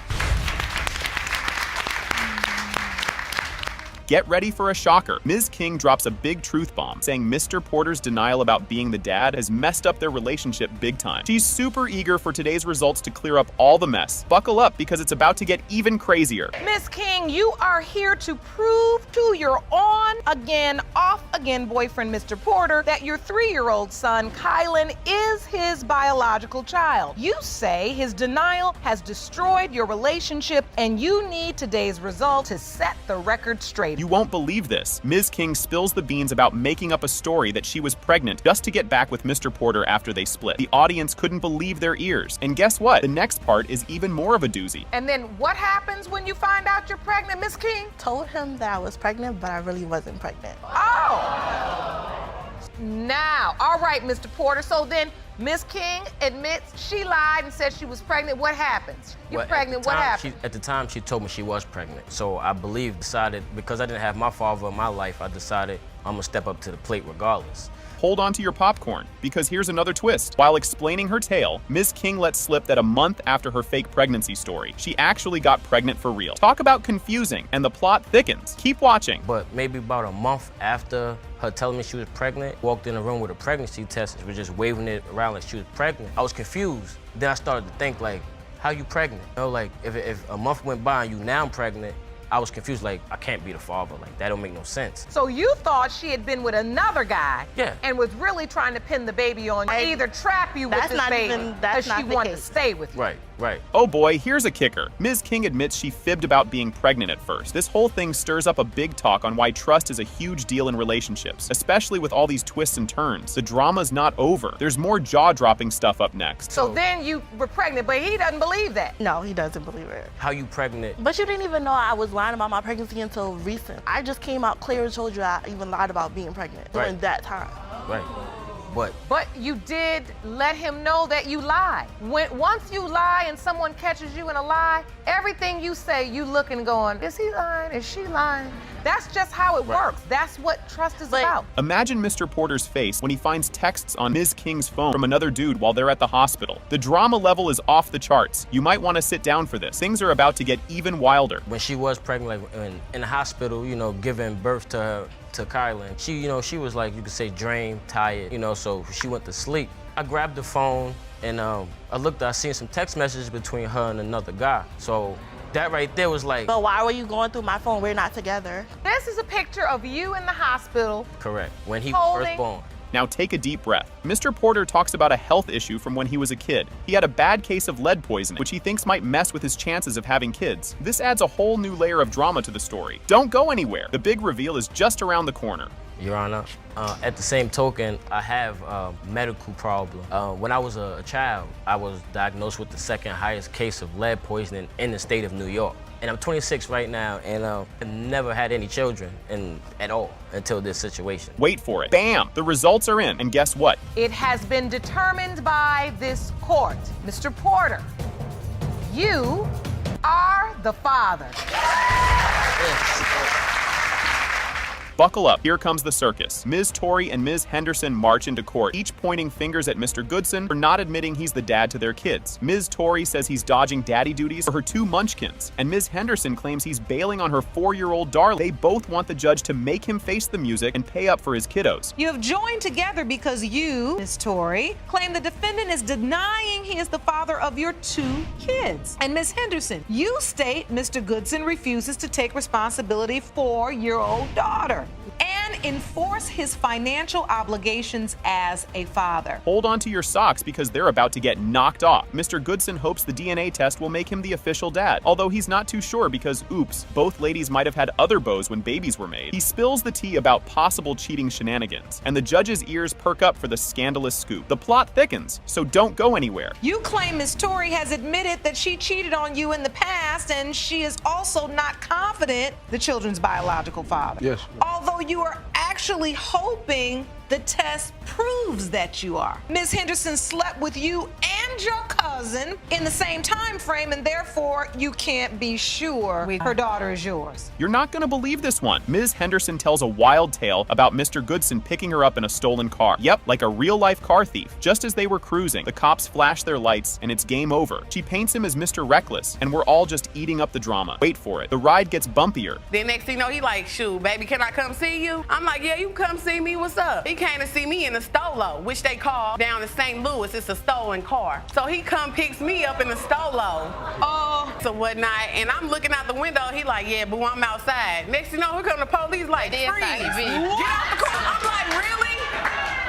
S4: Get ready for a shocker. Ms. King drops a big truth bomb, saying Mr. Porter's denial about being the dad has messed up their relationship big time. She's super eager for today's results to clear up all the mess. Buckle up, because it's about to get even crazier.
S16: Ms. King, you are here to prove to your on-again, off-again boyfriend, Mr. Porter, that your 3-year-old son, Kylan, is his biological child. You say his denial has destroyed your relationship, and you need today's result to set the record straight.
S4: You won't believe this. Ms. King spills the beans about making up a story that she was pregnant just to get back with Mr. Porter after they split. The audience couldn't believe their ears. And guess what? The next part is even more of a doozy.
S16: And then what happens when you find out you're pregnant, Ms. King?
S2: Told him that I was pregnant, but I really wasn't pregnant.
S16: Oh! Now, all right, Mr. Porter. So then Ms. King admits she lied and said she was pregnant. What happens? You're pregnant, what happened?
S10: At the time, she told me she was pregnant. So I decided, because I didn't have my father in my life, I decided I'm gonna step up to the plate regardless.
S4: Hold on to your popcorn, because here's another twist. While explaining her tale, Ms. King lets slip that a month after her fake pregnancy story, she actually got pregnant for real. Talk about confusing, and the plot thickens. Keep watching.
S10: But maybe about a month after her telling me she was pregnant, walked in the room with a pregnancy test and was just waving it around like she was pregnant. I was confused. Then I started to think, like, how you pregnant? If a month went by and you now pregnant, I was confused, like, I can't be the father. Like, that don't make no sense.
S16: So you thought she had been with another guy,
S10: yeah,
S16: and was really trying to pin the baby on you, either trap you with this baby, because she wanted to stay with you.
S10: Right.
S4: Oh boy, here's a kicker. Ms. King admits she fibbed about being pregnant at first. This whole thing stirs up a big talk on why trust is a huge deal in relationships, especially with all these twists and turns. The drama's not over. There's more jaw-dropping stuff up next.
S16: So then you were pregnant, but he doesn't believe that.
S2: No, he doesn't believe it.
S10: How you pregnant?
S2: But you didn't even know I was lying about my pregnancy until recent. I just came out clear and told you I even lied about being pregnant during that time.
S10: Right.
S16: But you did let him know that you lied. Once you lie and someone catches you in a lie, everything you say, you look and going, is he lying? Is she lying? That's just how it works. That's what trust is about.
S4: Imagine Mr. Porter's face when he finds texts on Ms. King's phone from another dude while they're at the hospital. The drama level is off the charts. You might want to sit down for this. Things are about to get even wilder.
S10: When she was pregnant, like in the hospital, giving birth to Kylan, she was like, you could say drained, tired, so she went to sleep. I grabbed the phone and I seen some text messages between her and another guy. So that right there was like...
S2: But why were you going through my phone? We're not together.
S16: This is a picture of you in the hospital.
S10: Correct, when he was first born.
S4: Now take a deep breath. Mr. Porter talks about a health issue from when he was a kid. He had a bad case of lead poisoning, which he thinks might mess with his chances of having kids. This adds a whole new layer of drama to the story. Don't go anywhere. The big reveal is just around the corner.
S10: Your Honor, at the same token, I have a medical problem. When I was a child, I was diagnosed with the second highest case of lead poisoning in the state of New York. And I'm 26 right now, and I've never had any children at all until this situation.
S4: Wait for it. Bam! The results are in, and guess what?
S16: It has been determined by this court. Mr. Porter, you are the father.
S4: Buckle up, here comes the circus. Ms. Torrey and Ms. Henderson march into court, each pointing fingers at Mr. Goodson for not admitting he's the dad to their kids. Ms. Torrey says he's dodging daddy duties for her 2 munchkins, and Ms. Henderson claims he's bailing on her 4-year-old darling. They both want the judge to make him face the music and pay up for his kiddos.
S5: You have joined together because you, Ms. Torrey, claim the defendant is denying he is the father of your 2 kids. And Ms. Henderson, you state Mr. Goodson refuses to take responsibility for your old daughter and enforce his financial obligations as a father.
S4: Hold on to your socks because they're about to get knocked off. Mr. Goodson hopes the DNA test will make him the official dad, although he's not too sure because, oops, both ladies might have had other beaux when babies were made. He spills the tea about possible cheating shenanigans, and the judge's ears perk up for the scandalous scoop. The plot thickens, so don't go anywhere.
S5: You claim Ms. Torrey has admitted that she cheated on you in the past, and she is also not confident the children's biological father.
S23: Yes.
S5: Although you are actually hoping the test proves that you are. Ms. Henderson slept with you and your cousin in the same time frame, and therefore you can't be sure her daughter is yours.
S4: You're not gonna believe this one. Ms. Henderson tells a wild tale about Mr. Goodson picking her up in a stolen car. Yep, like a real-life car thief. Just as they were cruising, the cops flash their lights and it's game over. She paints him as Mr. Reckless, and we're all just eating up the drama. Wait for it. The ride gets bumpier.
S22: Then next thing you know, he like, shoot, baby, can I come see you? I'm like, yeah, you can come see me, what's up? He came to see me in the Stolo, which they call down in St. Louis, it's a stolen car. So he come picks me up in the Stolo, so whatnot, and I'm looking out the window, he like, yeah, boo, I'm outside. Next thing you know, here come the police like, freeze, get out the car. I'm like, really?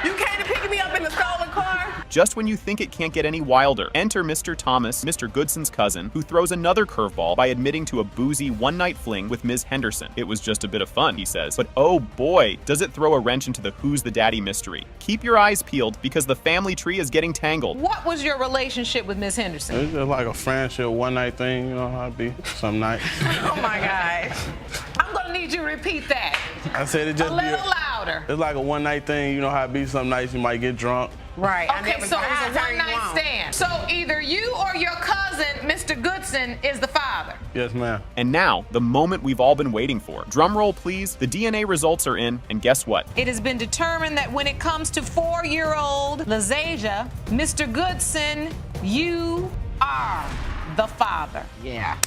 S22: You came to pick me up in the stolen car?
S4: Just when you think it can't get any wilder, enter Mr. Thomas, Mr. Goodson's cousin, who throws another curveball by admitting to a boozy one-night fling with Ms. Henderson. It was just a bit of fun, he says, but oh boy, does it throw a wrench into the who's the daddy mystery. Keep your eyes peeled because the family tree is getting tangled.
S5: What was your relationship with Ms. Henderson?
S9: It's just like a friendship, one-night thing, you know how it be, some nights.
S5: Oh my gosh. I'm gonna need you to repeat that.
S9: I said it just
S5: a little louder.
S9: It's like a one-night thing, you know how it be, some nights you might get drunk.
S5: Right. Okay, so it was a one-night stand. So either you or your cousin, Mr. Goodson, is the father.
S9: Yes, ma'am.
S4: And now, the moment we've all been waiting for. Drum roll, please. The DNA results are in, and guess what?
S5: It has been determined that when it comes to 4-year-old Lazasia, Mr. Goodson, you are the father.
S1: Yeah.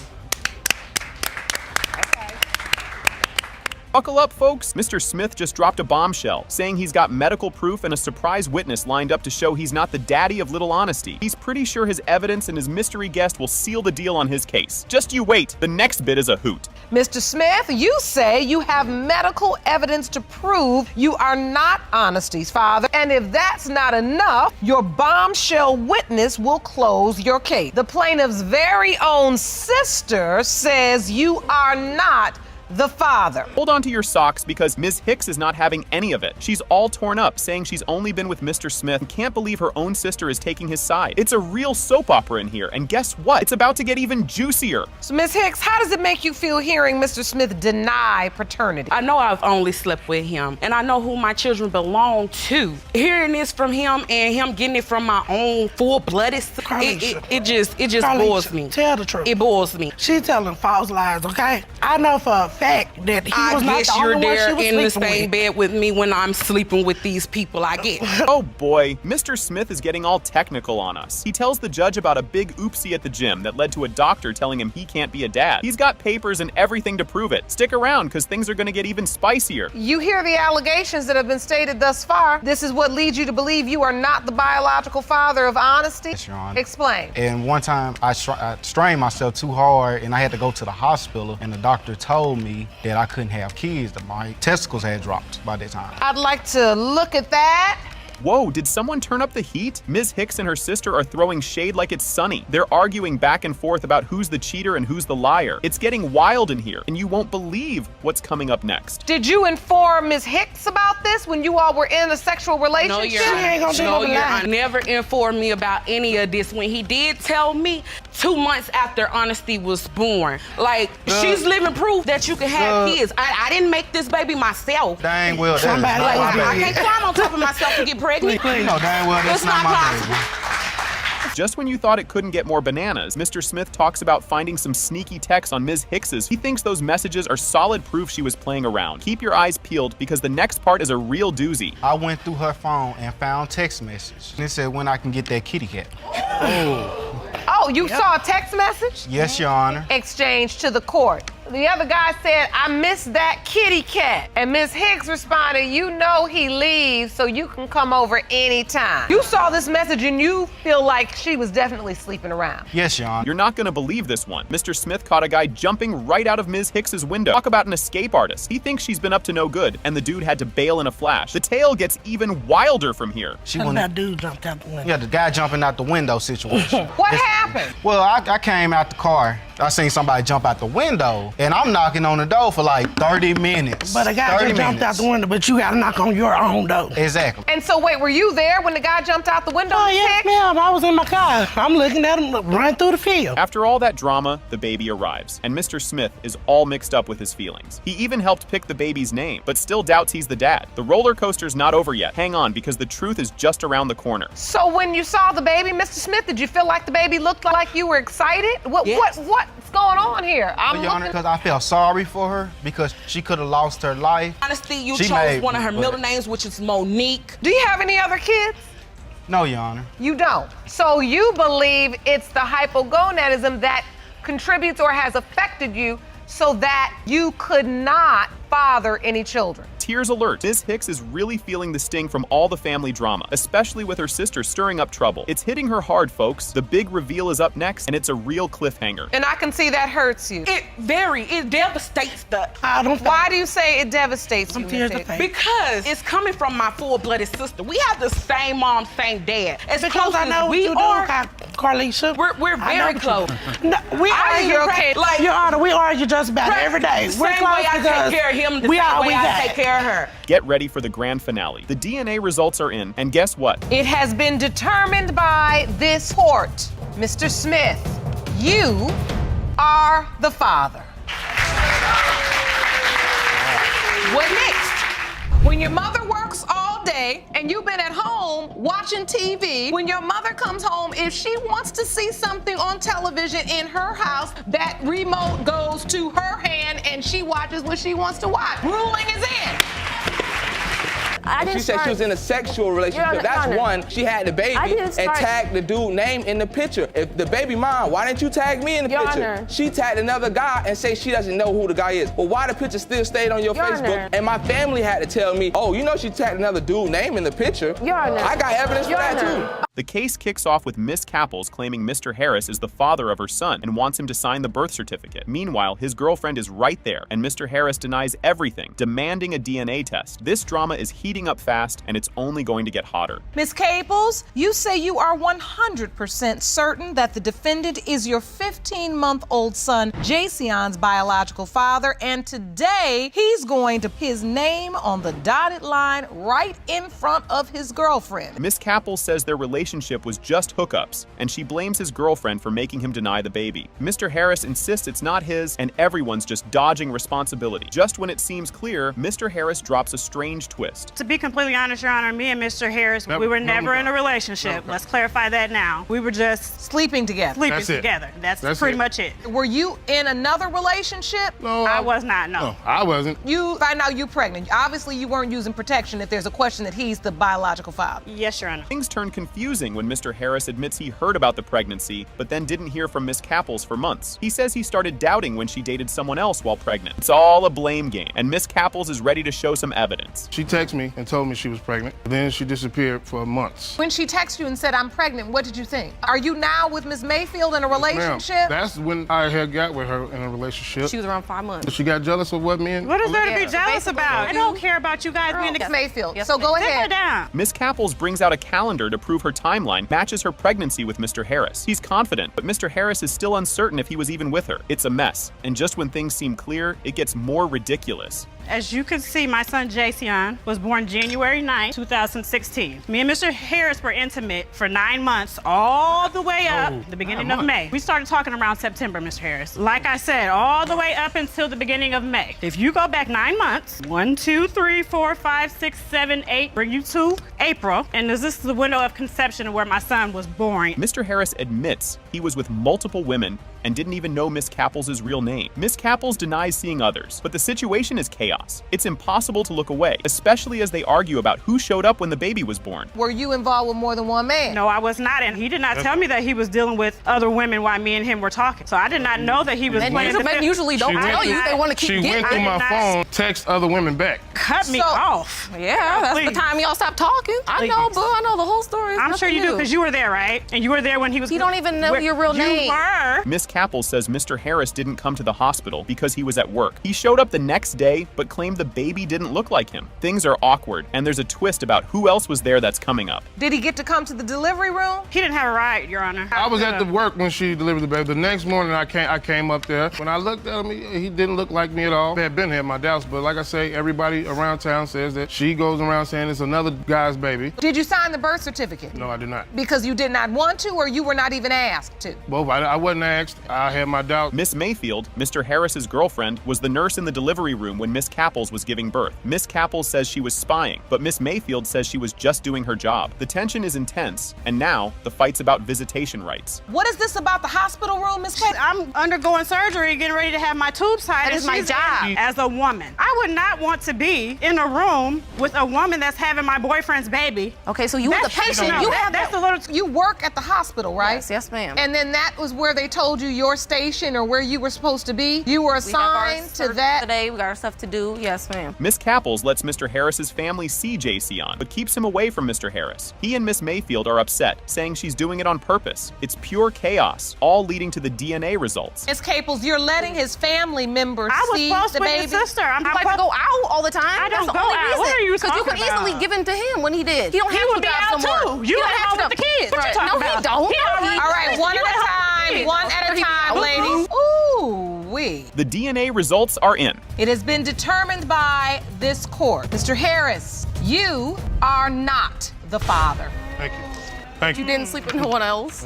S4: Buckle up, folks. Mr. Smith just dropped a bombshell, saying he's got medical proof and a surprise witness lined up to show he's not the daddy of Little Honesty. He's pretty sure his evidence and his mystery guest will seal the deal on his case. Just you wait. The next bit is a hoot.
S5: Mr. Smith, you say you have medical evidence to prove you are not Honesty's father, and if that's not enough, your bombshell witness will close your case. The plaintiff's very own sister says you are not the father.
S4: Hold on to your socks because Ms. Hicks is not having any of it. She's all torn up, saying she's only been with Mr. Smith and can't believe her own sister is taking his side. It's a real soap opera in here, and guess what? It's about to get even juicier.
S5: So, Ms. Hicks, how does it make you feel hearing Mr. Smith deny paternity?
S11: I know I've only slept with him, and I know who my children belong to. Hearing this from him and him getting it from my own full-blooded, it just bores me.
S13: Tell the truth.
S11: It bores me.
S13: She telling false lies, okay? I know for a fact that he was not the only one she was sleeping with.
S11: In the same bed with me when I'm sleeping with these people, I get.
S4: Oh boy, Mr. Smith is getting all technical on us. He tells the judge about a big oopsie at the gym that led to a doctor telling him he can't be a dad. He's got papers and everything to prove it. Stick around because things are gonna get even spicier.
S5: You hear the allegations that have been stated thus far. This is what leads you to believe you are not the biological father of Honesty?
S18: Yes, Your Honor.
S5: Explain.
S18: And one time I strained myself too hard and I had to go to the hospital and the doctor told me that I couldn't have kids, that my testicles had dropped by that time.
S5: I'd like to look at that.
S4: Whoa, did someone turn up the heat? Ms. Hicks and her sister are throwing shade like it's sunny. They're arguing back and forth about who's the cheater and who's the liar. It's getting wild in here, and you won't believe what's coming up next.
S5: Did you inform Ms. Hicks about this when you all were in a sexual relationship?
S11: No, Your Honor. Never informed me about any of this. When he did tell me 2 months after Honesty was born, like, she's living proof that you can have kids. I didn't make this baby myself.
S18: Dang well,
S11: Somebody I can't climb on top of myself and get pregnant.
S18: You know dang well that's not my baby.
S4: Just when you thought it couldn't get more bananas, Mr. Smith talks about finding some sneaky texts on Ms. Hicks's. He thinks those messages are solid proof she was playing around. Keep your eyes peeled because the next part is a real doozy.
S18: I went through her phone and found text message. And it said when I can get that kitty cat.
S16: Oh, you saw a text message?
S18: Yes, Your Honor.
S16: Exchange to the court. The other guy said, I miss that kitty cat. And Ms. Hicks responded, you know he leaves, so you can come over anytime. You saw this message and you feel like she was definitely sleeping around.
S18: Yes, Your Honor.
S4: You're not gonna believe this one. Mr. Smith caught a guy jumping right out of Ms. Hicks's window. Talk about an escape artist. He thinks she's been up to no good, and the dude had to bail in a flash. The tale gets even wilder from here.
S13: That dude jumped out the window.
S18: Yeah, the guy jumping out the window situation.
S16: What happened?
S18: Well, I came out the car. I seen somebody jump out the window, and I'm knocking on the door for like 30 minutes.
S13: But a guy just jumped out the window, but you gotta knock on your own door.
S18: Exactly.
S16: And so wait, were you there when the guy jumped out the window?
S13: Oh, yes, ma'am. I was in my car. I'm looking at him run through the field.
S4: After all that drama, the baby arrives, and Mr. Smith is all mixed up with his feelings. He even helped pick the baby's name, but still doubts he's the dad. The roller coaster's not over yet. Hang on, because the truth is just around the corner.
S16: So when you saw the baby, Mr. Smith, did you feel like the baby looked like you were excited? What's going on here?
S18: Your Honor, because I felt sorry for her because she could have lost her life.
S11: Honestly, you chose one of her middle names, which is Monique.
S16: Do you have any other kids?
S18: No, Your Honor.
S16: You don't. So you believe it's the hypogonadism that contributes or has affected you so that you could not father any children.
S4: Tears alert. Ms. Hicks is really feeling the sting from all the family drama, especially with her sister stirring up trouble. It's hitting her hard, folks. The big reveal is up next, and it's a real cliffhanger.
S16: And I can see that hurts you.
S11: It devastates the...
S16: Why do you say it devastates you, Ms. Hicks?
S11: Because it's coming from my full-blooded sister. We have the same mom, same dad. As
S13: because
S11: close
S13: I know
S11: as
S13: what
S11: we
S13: you
S11: are,
S13: Carlisha.
S11: We're very close.
S13: No, we argue,
S11: okay.
S13: Like, Your Honor, we argue just about every day.
S11: The
S13: We're
S11: same
S13: close
S11: way I
S13: because
S11: take care of him, the
S13: we
S11: same way
S13: always
S11: I take care of her.
S4: Get ready for the grand finale. The DNA results are in, and guess what?
S16: It has been determined by this court. Mr. Smith, you are the father. What next? When your mother works all day and you've been at home watching TV, when your mother comes home, if she wants to see something on television in her house, that remote goes to her hand and she watches what she wants to watch. Ruling is in.
S3: She said she was in a sexual relationship. That's one. She had the baby and tagged the dude name in the picture. If the baby mom, why didn't you tag me in the picture? She tagged another guy and say she doesn't know who the guy is. Well, why the picture still stayed on your Facebook? And my family had to tell me, oh, you know she tagged another dude name in the picture. I got evidence for that too.
S4: The case kicks off with Miss Capples claiming Mr. Harris is the father of her son and wants him to sign the birth certificate. Meanwhile, his girlfriend is right there, and Mr. Harris denies everything, demanding a DNA test. This drama is heating up fast, and it's only going to get hotter.
S16: Ms. Caples, you say you are 100% certain that the defendant is your 15-month-old son, Jasion's biological father, and today he's going to put his name on the dotted line right in front of his girlfriend.
S4: Miss Capples says their relationship was just hookups, and she blames his girlfriend for making him deny the baby. Mr. Harris insists it's not his, and everyone's just dodging responsibility. Just when it seems clear, Mr. Harris drops a strange twist.
S14: To be completely honest, Your Honor, me and Mr. Harris, we were never in a relationship. Let's clarify that now. We were just
S16: sleeping together.
S14: Sleeping together. That's pretty much it.
S16: Were you in another relationship?
S14: No, I was not, no.
S23: I wasn't.
S16: You find out you pregnant. Obviously, you weren't using protection if there's a question that he's the biological father.
S14: Yes, Your Honor.
S4: Things turn confusing when Mr. Harris admits he heard about the pregnancy, but then didn't hear from Miss Capples for months. He says he started doubting when she dated someone else while pregnant. It's all a blame game, and Miss Capples is ready to show some evidence.
S23: She texted me and told me she was pregnant. Then she disappeared for months.
S16: When she texted you and said, I'm pregnant, what did you think? Are you now with Miss Mayfield in a relationship?
S23: That's when I had got with her in a relationship.
S16: She was around 5 months.
S23: She got jealous of what me and...
S14: What is there to be jealous about? I don't care about you guys being
S16: Miss Mayfield. So go ahead.
S14: Sit her down.
S4: Miss Capples brings out a calendar to prove her timeline matches her pregnancy with Mr. Harris. He's confident, but Mr. Harris is still uncertain if he was even with her. It's a mess, and just when things seem clear, it gets more ridiculous.
S14: As you can see, my son Jason was born January 9, 2016. Me and Mr. Harris were intimate for 9 months, all the way up the beginning of May. We started talking around September, Mr. Harris. Like I said, all the way up until the beginning of May. If you go back 9 months, 1, 2, 3, 4, 5, 6, 7, 8, bring you to April, and this is the window of conception where my son was born.
S4: Mr. Harris admits he was with multiple women and didn't even know Miss Capples' real name. Miss Capples denies seeing others, but the situation is chaos. It's impossible to look away, especially as they argue about who showed up when the baby was born.
S16: Were you involved with more than one man?
S14: No, I was not, and he did not tell me that he was dealing with other women while me and him were talking. So I did not know that he was playing the
S11: Men usually don't tell you. They want to keep
S9: She
S11: getting
S9: went through my phone, text other women back.
S14: Cut me off.
S11: Yeah, that's the time y'all stopped talking. I know, boo. I know the whole story.
S14: I'm sure you do, because you were there, right? And you were there when he was...
S11: He don't even know your real name.
S14: You were.
S4: Miss Capples says Mr. Harris didn't come to the hospital because he was at work. He showed up the next day, but claimed the baby didn't look like him. Things are awkward, and there's a twist about who else was there that's coming up.
S16: Did he get to come to the delivery room?
S14: He didn't have a ride, Your Honor.
S9: I was at the work when she delivered the baby. The next morning I came up there. When I looked at him, he didn't look like me at all. I had been here, my doubts, but like I say, everybody around town says that she goes around saying it's another guy's baby.
S16: Did you sign the birth certificate?
S9: No, I did not.
S16: Because you did not want to, or you were not even asked to?
S9: Both. I wasn't asked. I had my doubts.
S4: Miss Mayfield, Mr. Harris's girlfriend, was the nurse in the delivery room when Miss Capples was giving birth. Miss Capples says she was spying, but Miss Mayfield says she was just doing her job. The tension is intense, and now the fight's about visitation rights.
S16: What is this about the hospital room, Miss Kate?
S14: I'm undergoing surgery, getting ready to have my tubes tied.
S11: That is my job.
S14: As a woman, I would not want to be in a room with a woman that's having my boyfriend's baby.
S11: Okay, so you were the patient.
S16: You work at the hospital, right?
S11: Yes, ma'am.
S16: And then that was where they told you your station or where you were supposed to be? You were assigned to that?
S11: Today, we got our stuff to do. Yes, ma'am.
S4: Miss Capples lets Mr. Harris's family see Jason, but keeps him away from Mr. Harris. He and Miss Mayfield are upset, saying she's doing it on purpose. It's pure chaos, all leading to the DNA results.
S16: Miss Caples, you're letting his family members see
S14: supposed
S16: the
S14: with
S16: baby?
S14: his sister. I'm
S11: like to go out all the time.
S14: I don't
S11: That's the
S14: go
S11: only
S14: out.
S11: reason.
S14: What are you
S11: Because you
S14: talking
S11: could easily
S14: about?
S11: give him to him when he did. He don't have to
S14: would be
S11: drive
S14: out
S11: somewhere.
S14: too. You
S11: don't
S14: at
S11: have
S14: home
S11: to.
S14: with the kids. What you
S11: Right.
S14: talking
S11: No,
S14: about?
S11: he don't.
S16: All right, one at a time. One at a time, ladies. Ooh-wee.
S4: The DNA results are in.
S16: It has been determined by this court. Mr. Harris, you are not the father.
S9: Thank you. Thank you.
S11: You didn't sleep with no one else.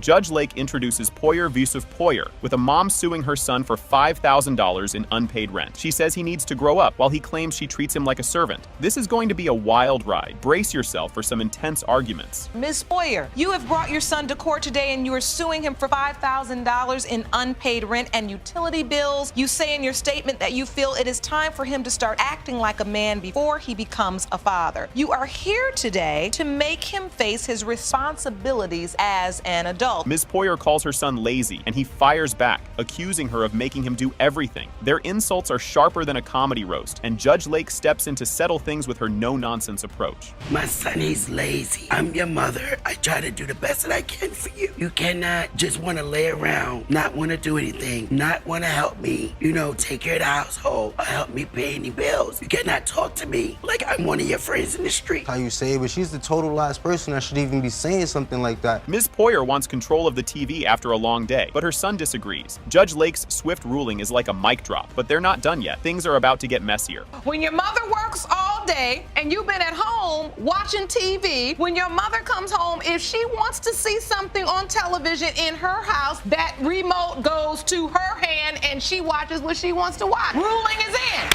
S4: Judge Lake introduces Poyer v. Poyer, with a mom suing her son for $5,000 in unpaid rent. She says he needs to grow up, while he claims she treats him like a servant. This is going to be a wild ride. Brace yourself for some intense arguments.
S16: Ms. Poyer, you have brought your son to court today and you are suing him for $5,000 in unpaid rent and utility bills. You say in your statement that you feel it is time for him to start acting like a man before he becomes a father. You are here today to make him face his responsibilities as an adult.
S4: Ms. Poyer calls her son lazy, and he fires back, accusing her of making him do everything. Their insults are sharper than a comedy roast, and Judge Lake steps in to settle things with her no-nonsense approach.
S8: My son, he's lazy. I'm your mother. I try to do the best that I can for you. You cannot just want to lay around, not want to do anything, not want to help me, take care of the household, or help me pay any bills. You cannot talk to me like I'm one of your friends in the street.
S15: How you say it, but she's the total last person that should even be saying something like that.
S4: Ms. Poyer wants control of the TV after a long day, but her son disagrees. Judge Lake's swift ruling is like a mic drop, but they're not done yet. Things are about to get messier.
S16: When your mother works all day and you've been at home watching TV, when your mother comes home, if she wants to see something on television in her house, that remote goes to her hand and she watches what she wants to watch. Ruling is in.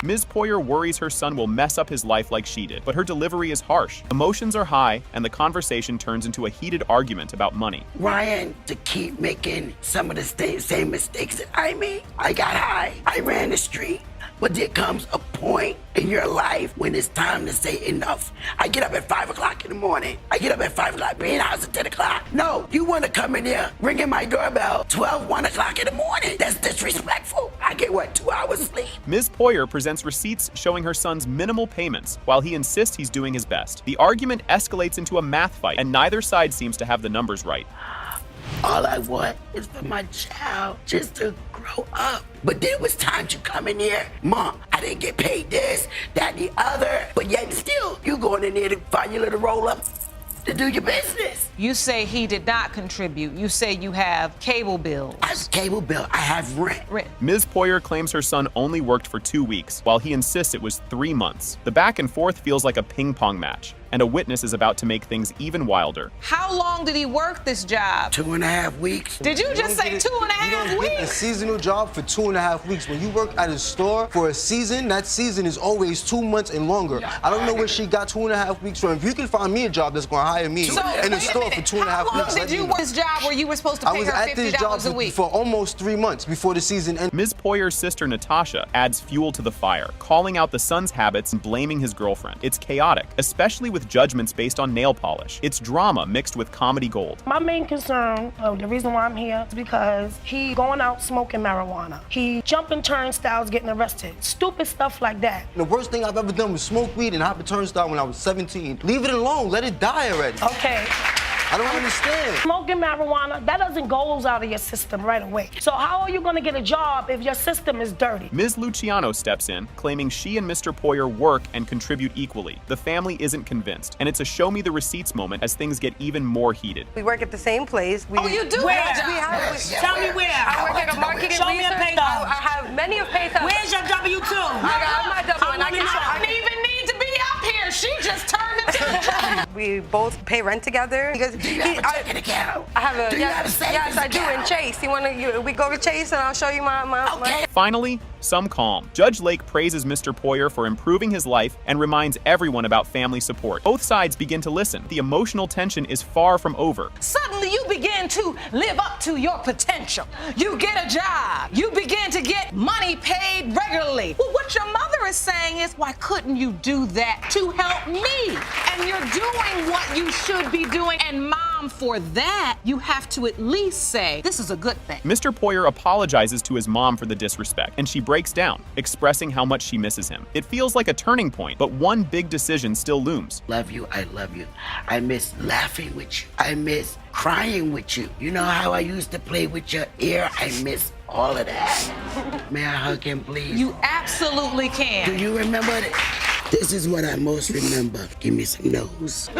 S4: Ms. Poyer worries her son will mess up his life like she did, but her delivery is harsh. Emotions are high, and the conversation turns into a heated argument about money.
S8: Ryan, to keep making some of the same mistakes that I made, I got high. I ran the street. But there comes a point in your life when it's time to say enough. I get up at 5 o'clock in the morning. I get up at 5 o'clock, be in the house at 10 o'clock. No, you want to come in here ringing my doorbell 12, 1 o'clock in the morning. That's disrespectful. I get, 2 hours sleep?
S4: Ms. Poyer presents receipts showing her son's minimal payments, while he insists he's doing his best. The argument escalates into a math fight, and neither side seems to have the numbers right.
S8: All I want is for my child just to grow up. But then it was time to come in here. Mom, I didn't get paid this, that, the other. But yet still, you going in there to find your little roll up. to do your business.
S16: You say he did not contribute. You say you have cable bills.
S8: I have cable bill. I have rent.
S4: Ms. Poyer claims her son only worked for 2 weeks, while he insists it was 3 months. The back and forth feels like a ping pong match, and a witness is about to make things even wilder.
S16: How long did he work this job?
S8: 2.5 weeks.
S16: Did you just say 2.5
S15: You don't
S16: weeks?
S15: get a seasonal job for 2.5 weeks. When you work at a store for a season, that season is always 2 months and longer. I don't know where she got 2.5 weeks from. If you can find me a job that's going to hire me in a store for 2.5 weeks.
S16: How long did you work this job where you were supposed to pay her $50 a week?
S15: For almost 3 months before the season ended.
S4: Ms. Poyer's sister Natasha adds fuel to the fire, calling out the son's habits and blaming his girlfriend. It's chaotic, especially with judgments based on nail polish. It's drama mixed with comedy gold.
S17: My main concern, the reason why I'm here, is because he going out smoking marijuana. He jumping turnstiles, getting arrested. Stupid stuff like that.
S15: The worst thing I've ever done was smoke weed and hop a turnstile when I was 17. Leave it alone. Let it die already.
S17: Okay.
S15: I don't understand.
S17: Smoking marijuana, that doesn't go out of your system right away. So how are you going to get a job if your system is dirty?
S4: Ms. Luciano steps in, claiming she and Mr. Poyer work and contribute equally. The family isn't convinced, and it's a show me the receipts moment as things get even more heated.
S19: We work at the same place.
S16: Oh, you do?
S19: Where?
S16: Tell me where.
S19: I work at a marketing
S16: Show me a pay stub.
S19: I have many of pay stubs.
S16: Where's your W-2?
S19: I got my W-2.
S16: I don't even need to be up here. She just turned into the truck.
S19: We both pay rent together. Because
S8: Do you have a checking account?
S19: I have a
S8: Do you have a savings
S19: yes, I do.
S8: account?
S19: In Chase. We go to Chase and I'll show you my
S4: Finally, some calm. Judge Lake praises Mr. Poyer for improving his life and reminds everyone about family support. Both sides begin to listen. The emotional tension is far from over.
S16: Suddenly you begin to live up to your potential. You get a job. You begin to get money paid regularly. Well, what your mother is saying is, why couldn't you do that to help me? And you're doing what you should be doing. And Mom, for that, you have to at least say, this is a good thing.
S4: Mr. Poyer apologizes to his mom for the disrespect, and she breaks down, expressing how much she misses him. It feels like a turning point, but one big decision still looms.
S8: Love you, I love you. I miss laughing with you. I miss crying with you. You know how I used to play with your ear? I miss all of that. May I hug him, please?
S16: You absolutely can.
S8: Do you remember that? This is what I most remember. Give me some nose.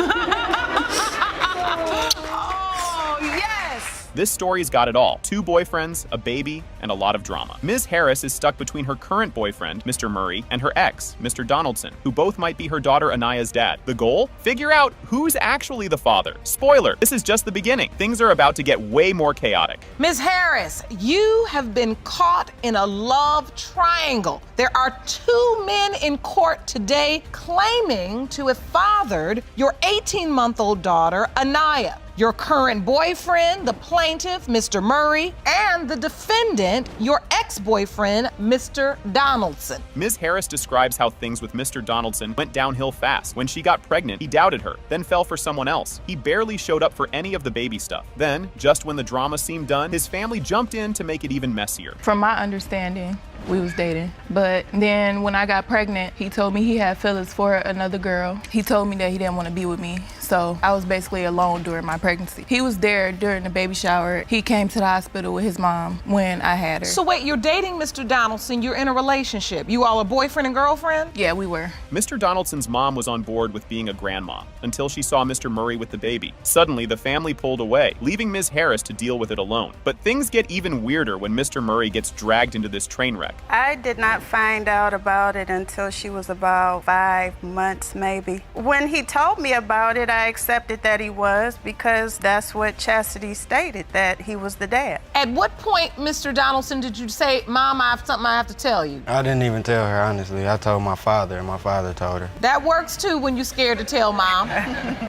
S16: Oh, yes!
S4: This story's got it all. 2 boyfriends, a baby, and a lot of drama. Ms. Harris is stuck between her current boyfriend, Mr. Murray, and her ex, Mr. Donaldson, who both might be her daughter Anaya's dad. The goal? Figure out who's actually the father. Spoiler, this is just the beginning. Things are about to get way more chaotic.
S16: Ms. Harris, you have been caught in a love triangle. There are 2 men in court today claiming to have fathered your 18-month-old daughter, Anaya. Your current boyfriend, the plaintiff, Mr. Murray, and the defendant, your ex-boyfriend, Mr. Donaldson.
S4: Ms. Harris describes how things with Mr. Donaldson went downhill fast. When she got pregnant, he doubted her, then fell for someone else. He barely showed up for any of the baby stuff. Then, just when the drama seemed done, his family jumped in to make it even messier.
S20: From my understanding, we was dating. But then when I got pregnant, he told me he had feelings for another girl. He told me that he didn't want to be with me. So I was basically alone during my pregnancy. He was there during the baby shower. He came to the hospital with his mom when I had her.
S16: So wait, you're dating Mr. Donaldson, you're in a relationship. You all are boyfriend and girlfriend?
S20: Yeah, we were.
S4: Mr. Donaldson's mom was on board with being a grandma until she saw Mr. Murray with the baby. Suddenly, the family pulled away, leaving Ms. Harris to deal with it alone. But things get even weirder when Mr. Murray gets dragged into this train wreck.
S21: I did not find out about it until she was about 5 months, maybe. When he told me about it, I accepted that he was, because that's what Chastity stated, that he was the dad.
S16: At what point, Mr. Donaldson, did you say, Mom, I have something I have to tell you?
S15: I didn't even tell her, honestly. I told my father, and my father told her.
S16: That works too when you're scared to tell Mom.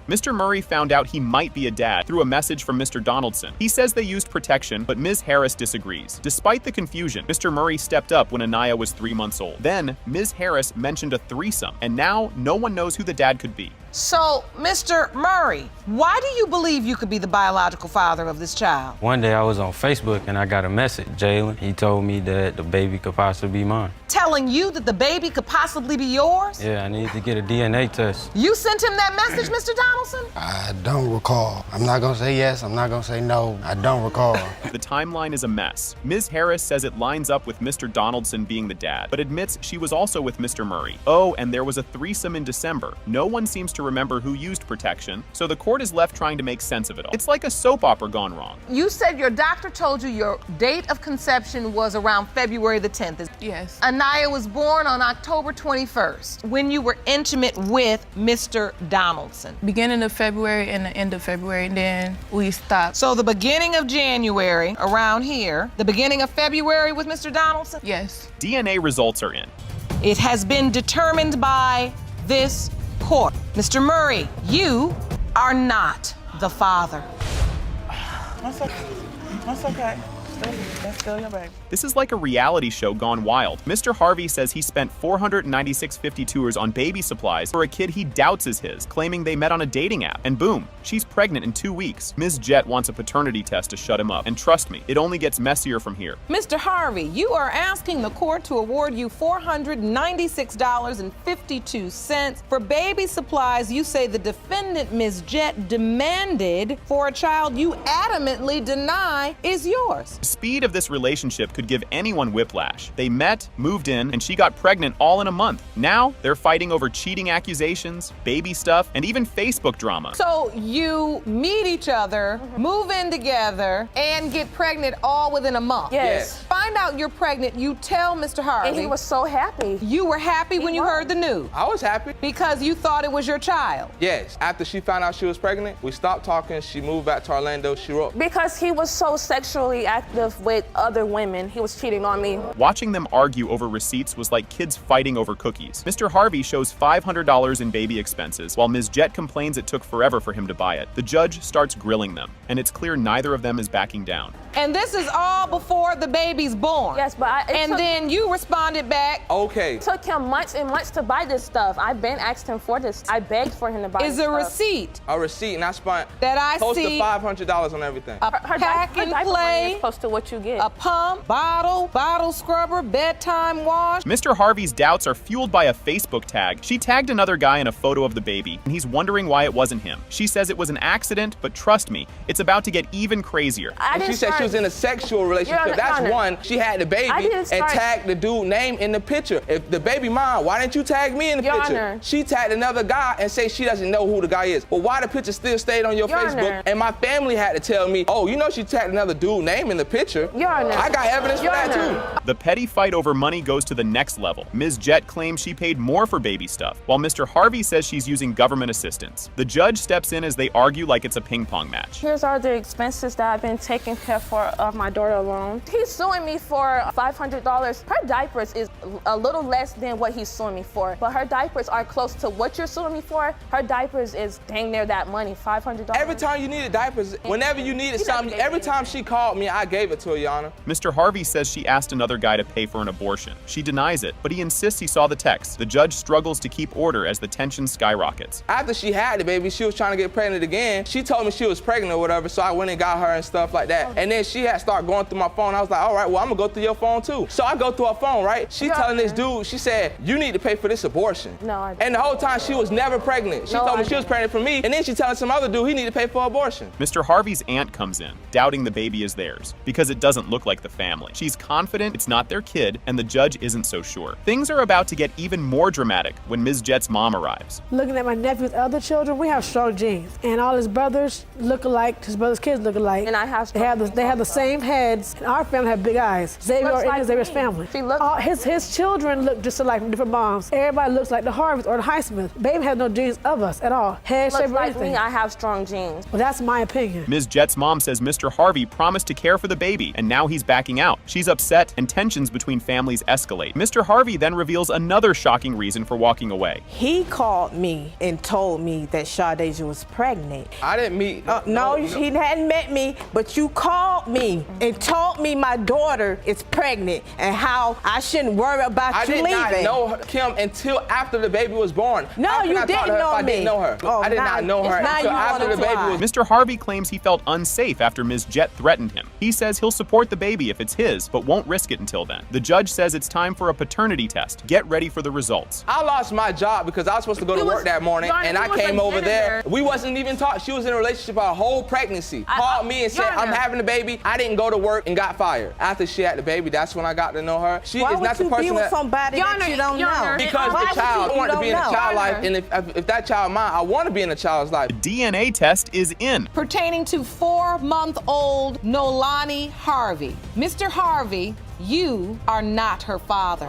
S4: Mr. Murray found out he might be a dad through a message from Mr. Donaldson. He says they used protection, but Ms. Harris disagrees. Despite the confusion, Mr. Murray stepped up when Anaya was 3 months old. Then, Ms. Harris mentioned a threesome, and now no one knows who the dad could be.
S16: So, Mr. Murray, why do you believe you could be the biological father of this child?
S25: One day I was on Facebook and I got a message. Jalen, he told me that the baby could possibly be mine.
S16: Telling you that the baby could possibly be yours?
S25: Yeah, I need to get a DNA test.
S16: You sent him that message, Mr. Donaldson?
S15: I don't recall. I'm not gonna say yes, I'm not gonna say no. I don't recall.
S4: The timeline is a mess. Ms. Harris says it lines up with Mr. Donaldson being the dad, but admits she was also with Mr. Murray. Oh, and there was a threesome in December. No one seems to remember who used protection, so the court is left trying to make sense of it all. It's like a soap opera gone wrong.
S16: You said your doctor told you your date of conception was around February the 10th.
S20: Yes.
S16: Anaya was born on October 21st, when you were intimate with Mr. Donaldson.
S20: Beginning of February and the end of February, and then we stopped.
S16: So the beginning of January, around here, the beginning of February with Mr. Donaldson?
S20: Yes.
S4: DNA results are in.
S16: It has been determined by this court. Mr. Murray, you are not the father.
S2: That's okay. That's okay. That's still your baby.
S4: This is like a reality show gone wild. Mr. Harvey says he spent $496.52 on baby supplies for a kid he doubts is his, claiming they met on a dating app. And boom, she's pregnant in 2 weeks. Ms. Jett wants a paternity test to shut him up. And trust me, it only gets messier from here.
S16: Mr. Harvey, you are asking the court to award you $496.52 for baby supplies you say the defendant, Ms. Jett, demanded for a child you adamantly deny is yours.
S4: The speed of this relationship could give anyone whiplash. They met, moved in, and she got pregnant all in a month. Now, they're fighting over cheating accusations, baby stuff, and even Facebook drama.
S16: So you meet each other, move in together, and get pregnant all within a month.
S3: Yes.
S16: Find out you're pregnant, you tell Mr. Harvey.
S21: And he was so happy.
S16: You were happy when you heard the news?
S3: I was happy.
S16: Because you thought it was your child?
S3: Yes. After she found out she was pregnant, we stopped talking. She moved back to Orlando. She wrote.
S21: Because he was so sexually active with other women. He was cheating on me.
S4: Watching them argue over receipts was like kids fighting over cookies. Mr. Harvey shows $500 in baby expenses, while Ms. Jett complains it took forever for him to buy it. The judge starts grilling them, and it's clear neither of them is backing down.
S16: And this is all before the baby's born.
S21: Yes, but
S16: then you responded back.
S3: Okay.
S21: It took him months and months to buy this stuff. I've been asked him for this. I begged for him to buy
S16: Is
S21: this
S16: a
S21: stuff.
S16: receipt.
S3: A receipt, and I spent
S16: that I
S3: close
S16: see
S3: to $500 on everything.
S16: A pack and play,
S21: is close to what you get.
S16: A pump, bottle scrubber, bedtime wash.
S4: Mr. Harvey's doubts are fueled by a Facebook tag. She tagged another guy in a photo of the baby, and he's wondering why it wasn't him. She says it was an accident, but trust me, it's about to get even crazier.
S3: And she said she was in a sexual relationship. That's one. She had the baby and tagged the dude name in the picture. If the baby mom, why didn't you tag me in the picture? She tagged another guy and say she doesn't know who the guy is. But why the picture still stayed on your Facebook? And my family had to tell me, oh, you know she tagged another dude name in the picture. I got evidence for that too.
S4: The petty fight over money goes to the next level. Ms. Jett claims she paid more for baby stuff, while Mr. Harvey says she's using government assistance. The judge steps in as they argue like it's a ping pong match.
S21: Here's all the expenses that I've been taking care for of my daughter alone. He's suing me for $500. Her diapers is a little less than what he's suing me for, but her diapers are close to what you're suing me for. Her diapers is dang near that money, $500.
S3: Every time you needed diapers, whenever you needed something, every time she called me, I gave it to her, Your Honor.
S4: Mr. Harvey says she asked another guy to pay for an abortion. She denies it, but he insists he saw the text. The judge struggles to keep order as the tension skyrockets.
S3: After she had the baby, she was trying to get pregnant again. She told me she was pregnant or whatever, so I went and got her and stuff like that. And then she had started going through my phone. I was like, all right, well, I'm gonna go through your phone too. So I go through her phone, right? She telling this dude, she said, you need to pay for this abortion.
S21: No, I didn't.
S3: And the whole time she was never pregnant. She told me she was pregnant for me, and then she telling some other dude he need to pay for abortion.
S4: Mr. Harvey's aunt comes in, doubting the baby is theirs, because it doesn't look like the family. She's confident it's not their kid, and the judge isn't so sure. Things are about to get even more dramatic when Ms. Jett's mom arrives.
S17: Looking at my nephew's other children, we have strong genes. And all his brothers look alike, his brother's kids look alike.
S21: And I have
S17: they have the same heads. And our family have big eyes. Xavier and Xavier's family. His children look just alike from different moms. Everybody looks like the Harveys or the Highsmiths. Baby has no genes of us at all. Head shape or anything.
S21: Me, I have strong genes.
S17: Well, that's my opinion.
S4: Ms. Jett's mom says Mr. Harvey promised to care for the baby, and now he's backing out. She's upset, and tensions between families escalate. Mr. Harvey then reveals another shocking reason for walking away.
S2: He called me and told me that Shadeja was pregnant.
S3: I didn't meet.
S2: No, he hadn't met me, but you called me and told me my daughter is pregnant and how I shouldn't worry about you leaving.
S3: I did not know Kim until after the baby was born.
S2: No, you didn't know me.
S3: I didn't know her.
S2: Oh,
S3: I did not know her until after the baby was born.
S4: Mr. Harvey claims he felt unsafe after Ms. Jett threatened him. He says says he'll support the baby if it's his, but won't risk it until then. The judge says it's time for a paternity test. Get ready for the results.
S3: I lost my job because I was supposed to go to work that morning, and I came over there. We wasn't even talking. She was in a relationship our whole pregnancy. Called me and said, I'm having a baby. I didn't go to work and got fired. After she had the baby, that's when I got to know her. She is not the person that...
S2: somebody that you don't know?
S3: Because the child wanted to be in a child's life, and if that child mine, I want to be in a child's life.
S4: The DNA test is in.
S5: Pertaining to 4-month-old Nolani Harvey. Mr. Harvey, you are not her father.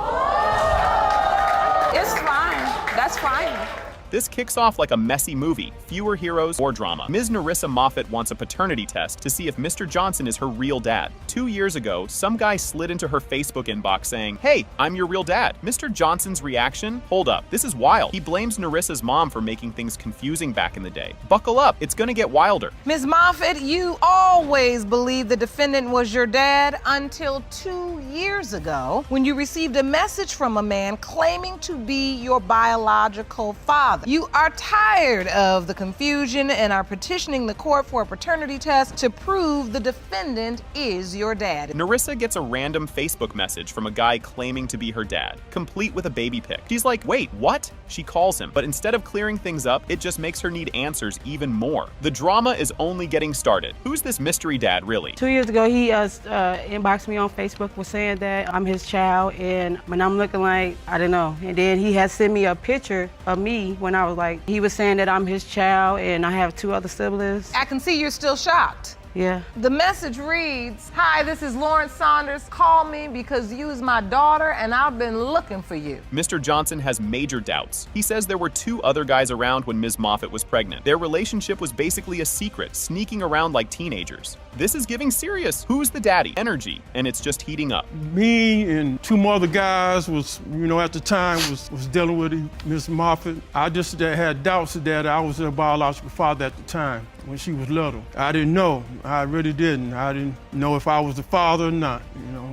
S19: It's fine. That's fine.
S4: This kicks off like a messy movie. Fewer heroes, more drama. Ms. Narissa Moffett wants a paternity test to see if Mr. Johnson is her real dad. 2 years ago, some guy slid into her Facebook inbox saying, "Hey, I'm your real dad." Mr. Johnson's reaction? Hold up, this is wild. He blames Narissa's mom for making things confusing back in the day. Buckle up, it's gonna get wilder.
S5: Ms. Moffett, you always believed the defendant was your dad until 2 years ago when you received a message from a man claiming to be your biological father. You are tired of the confusion and are petitioning the court for a paternity test to prove the defendant is your dad.
S4: Narissa gets a random Facebook message from a guy claiming to be her dad, complete with a baby pic. She's like, wait, what? She calls him, but instead of clearing things up, it just makes her need answers even more. The drama is only getting started. Who's this mystery dad, really?
S6: 2 years ago, he inboxed me on Facebook was saying that I'm his child, and when I'm looking like, I don't know. And then he had sent me a picture of me when I was like, he was saying that I'm his child and I have 2 other siblings.
S5: I can see you're still shocked.
S6: Yeah.
S5: The message reads, "Hi, this is Lawrence Saunders. Call me because you is my daughter and I've been looking for you."
S4: Mr. Johnson has major doubts. He says there were 2 other guys around when Ms. Moffett was pregnant. Their relationship was basically a secret, sneaking around like teenagers. This is giving serious "who's the daddy" energy, and it's just heating up.
S7: Me and 2 more other guys was, at the time was dealing with Ms. Moffett. I just had doubts that I was her biological father at the time when she was little. I didn't know. I really didn't. I didn't know if I was the father or not,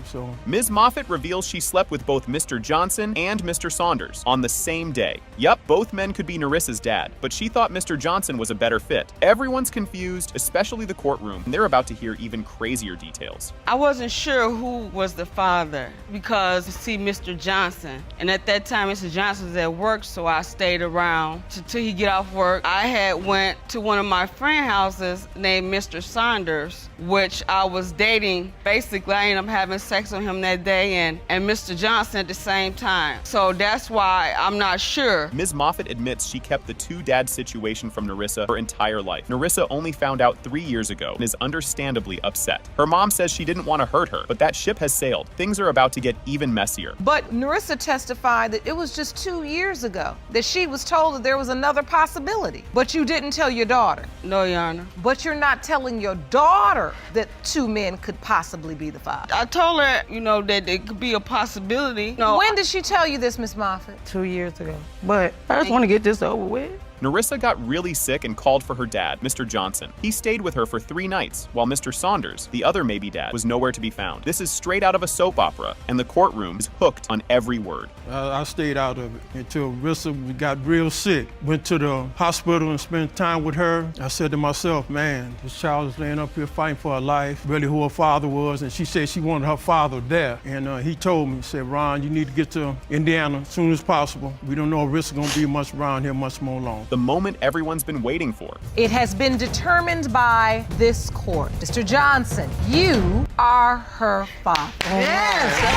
S7: so.
S4: Ms. Moffett reveals she slept with both Mr. Johnson and Mr. Saunders on the same day. Yup, both men could be Narissa's dad, but she thought Mr. Johnson was a better fit. Everyone's confused, especially the courtroom, and they're about to hear even crazier details.
S11: I wasn't sure who was the father because, see, Mr. Johnson, and at that time, Mr. Johnson was at work, so I stayed around till he get off work. I had went to one of my friend houses named Mr. Saunders, which I was dating. Basically, I ended up having sex with him that day and Mr. Johnson at the same time. So that's why I'm not sure.
S4: Ms. Moffett admits she kept the 2-dad situation from Narissa her entire life. Narissa only found out 3 years ago and is understandably upset. Her mom says she didn't want to hurt her, but that ship has sailed. Things are about to get even messier.
S5: But Narissa testified that it was just 2 years ago that she was told that there was another possibility. But you didn't tell your daughter.
S11: No, Your Honor.
S5: But you're not telling your daughter that 2 men could possibly be the father.
S11: I told her, that it could be a possibility.
S5: When did she tell you this, Ms. Moffett?
S6: 2 years ago. But I just want to get this over with.
S4: Narissa got really sick and called for her dad, Mr. Johnson. He stayed with her for 3 nights, while Mr. Saunders, the other maybe dad, was nowhere to be found. This is straight out of a soap opera, and the courtroom is hooked on every word.
S7: I stayed out of it until Rissa got real sick. Went to the hospital and spent time with her. I said to myself, man, this child is laying up here fighting for her life, really who her father was, and she said she wanted her father there. And he told me, he said, Ron, you need to get to Indiana as soon as possible. We don't know if Rissa's gonna be much around here much more long.
S4: The moment everyone's been waiting for.
S5: It has been determined by this court. Mr. Johnson, you are her father.
S2: Yes, oh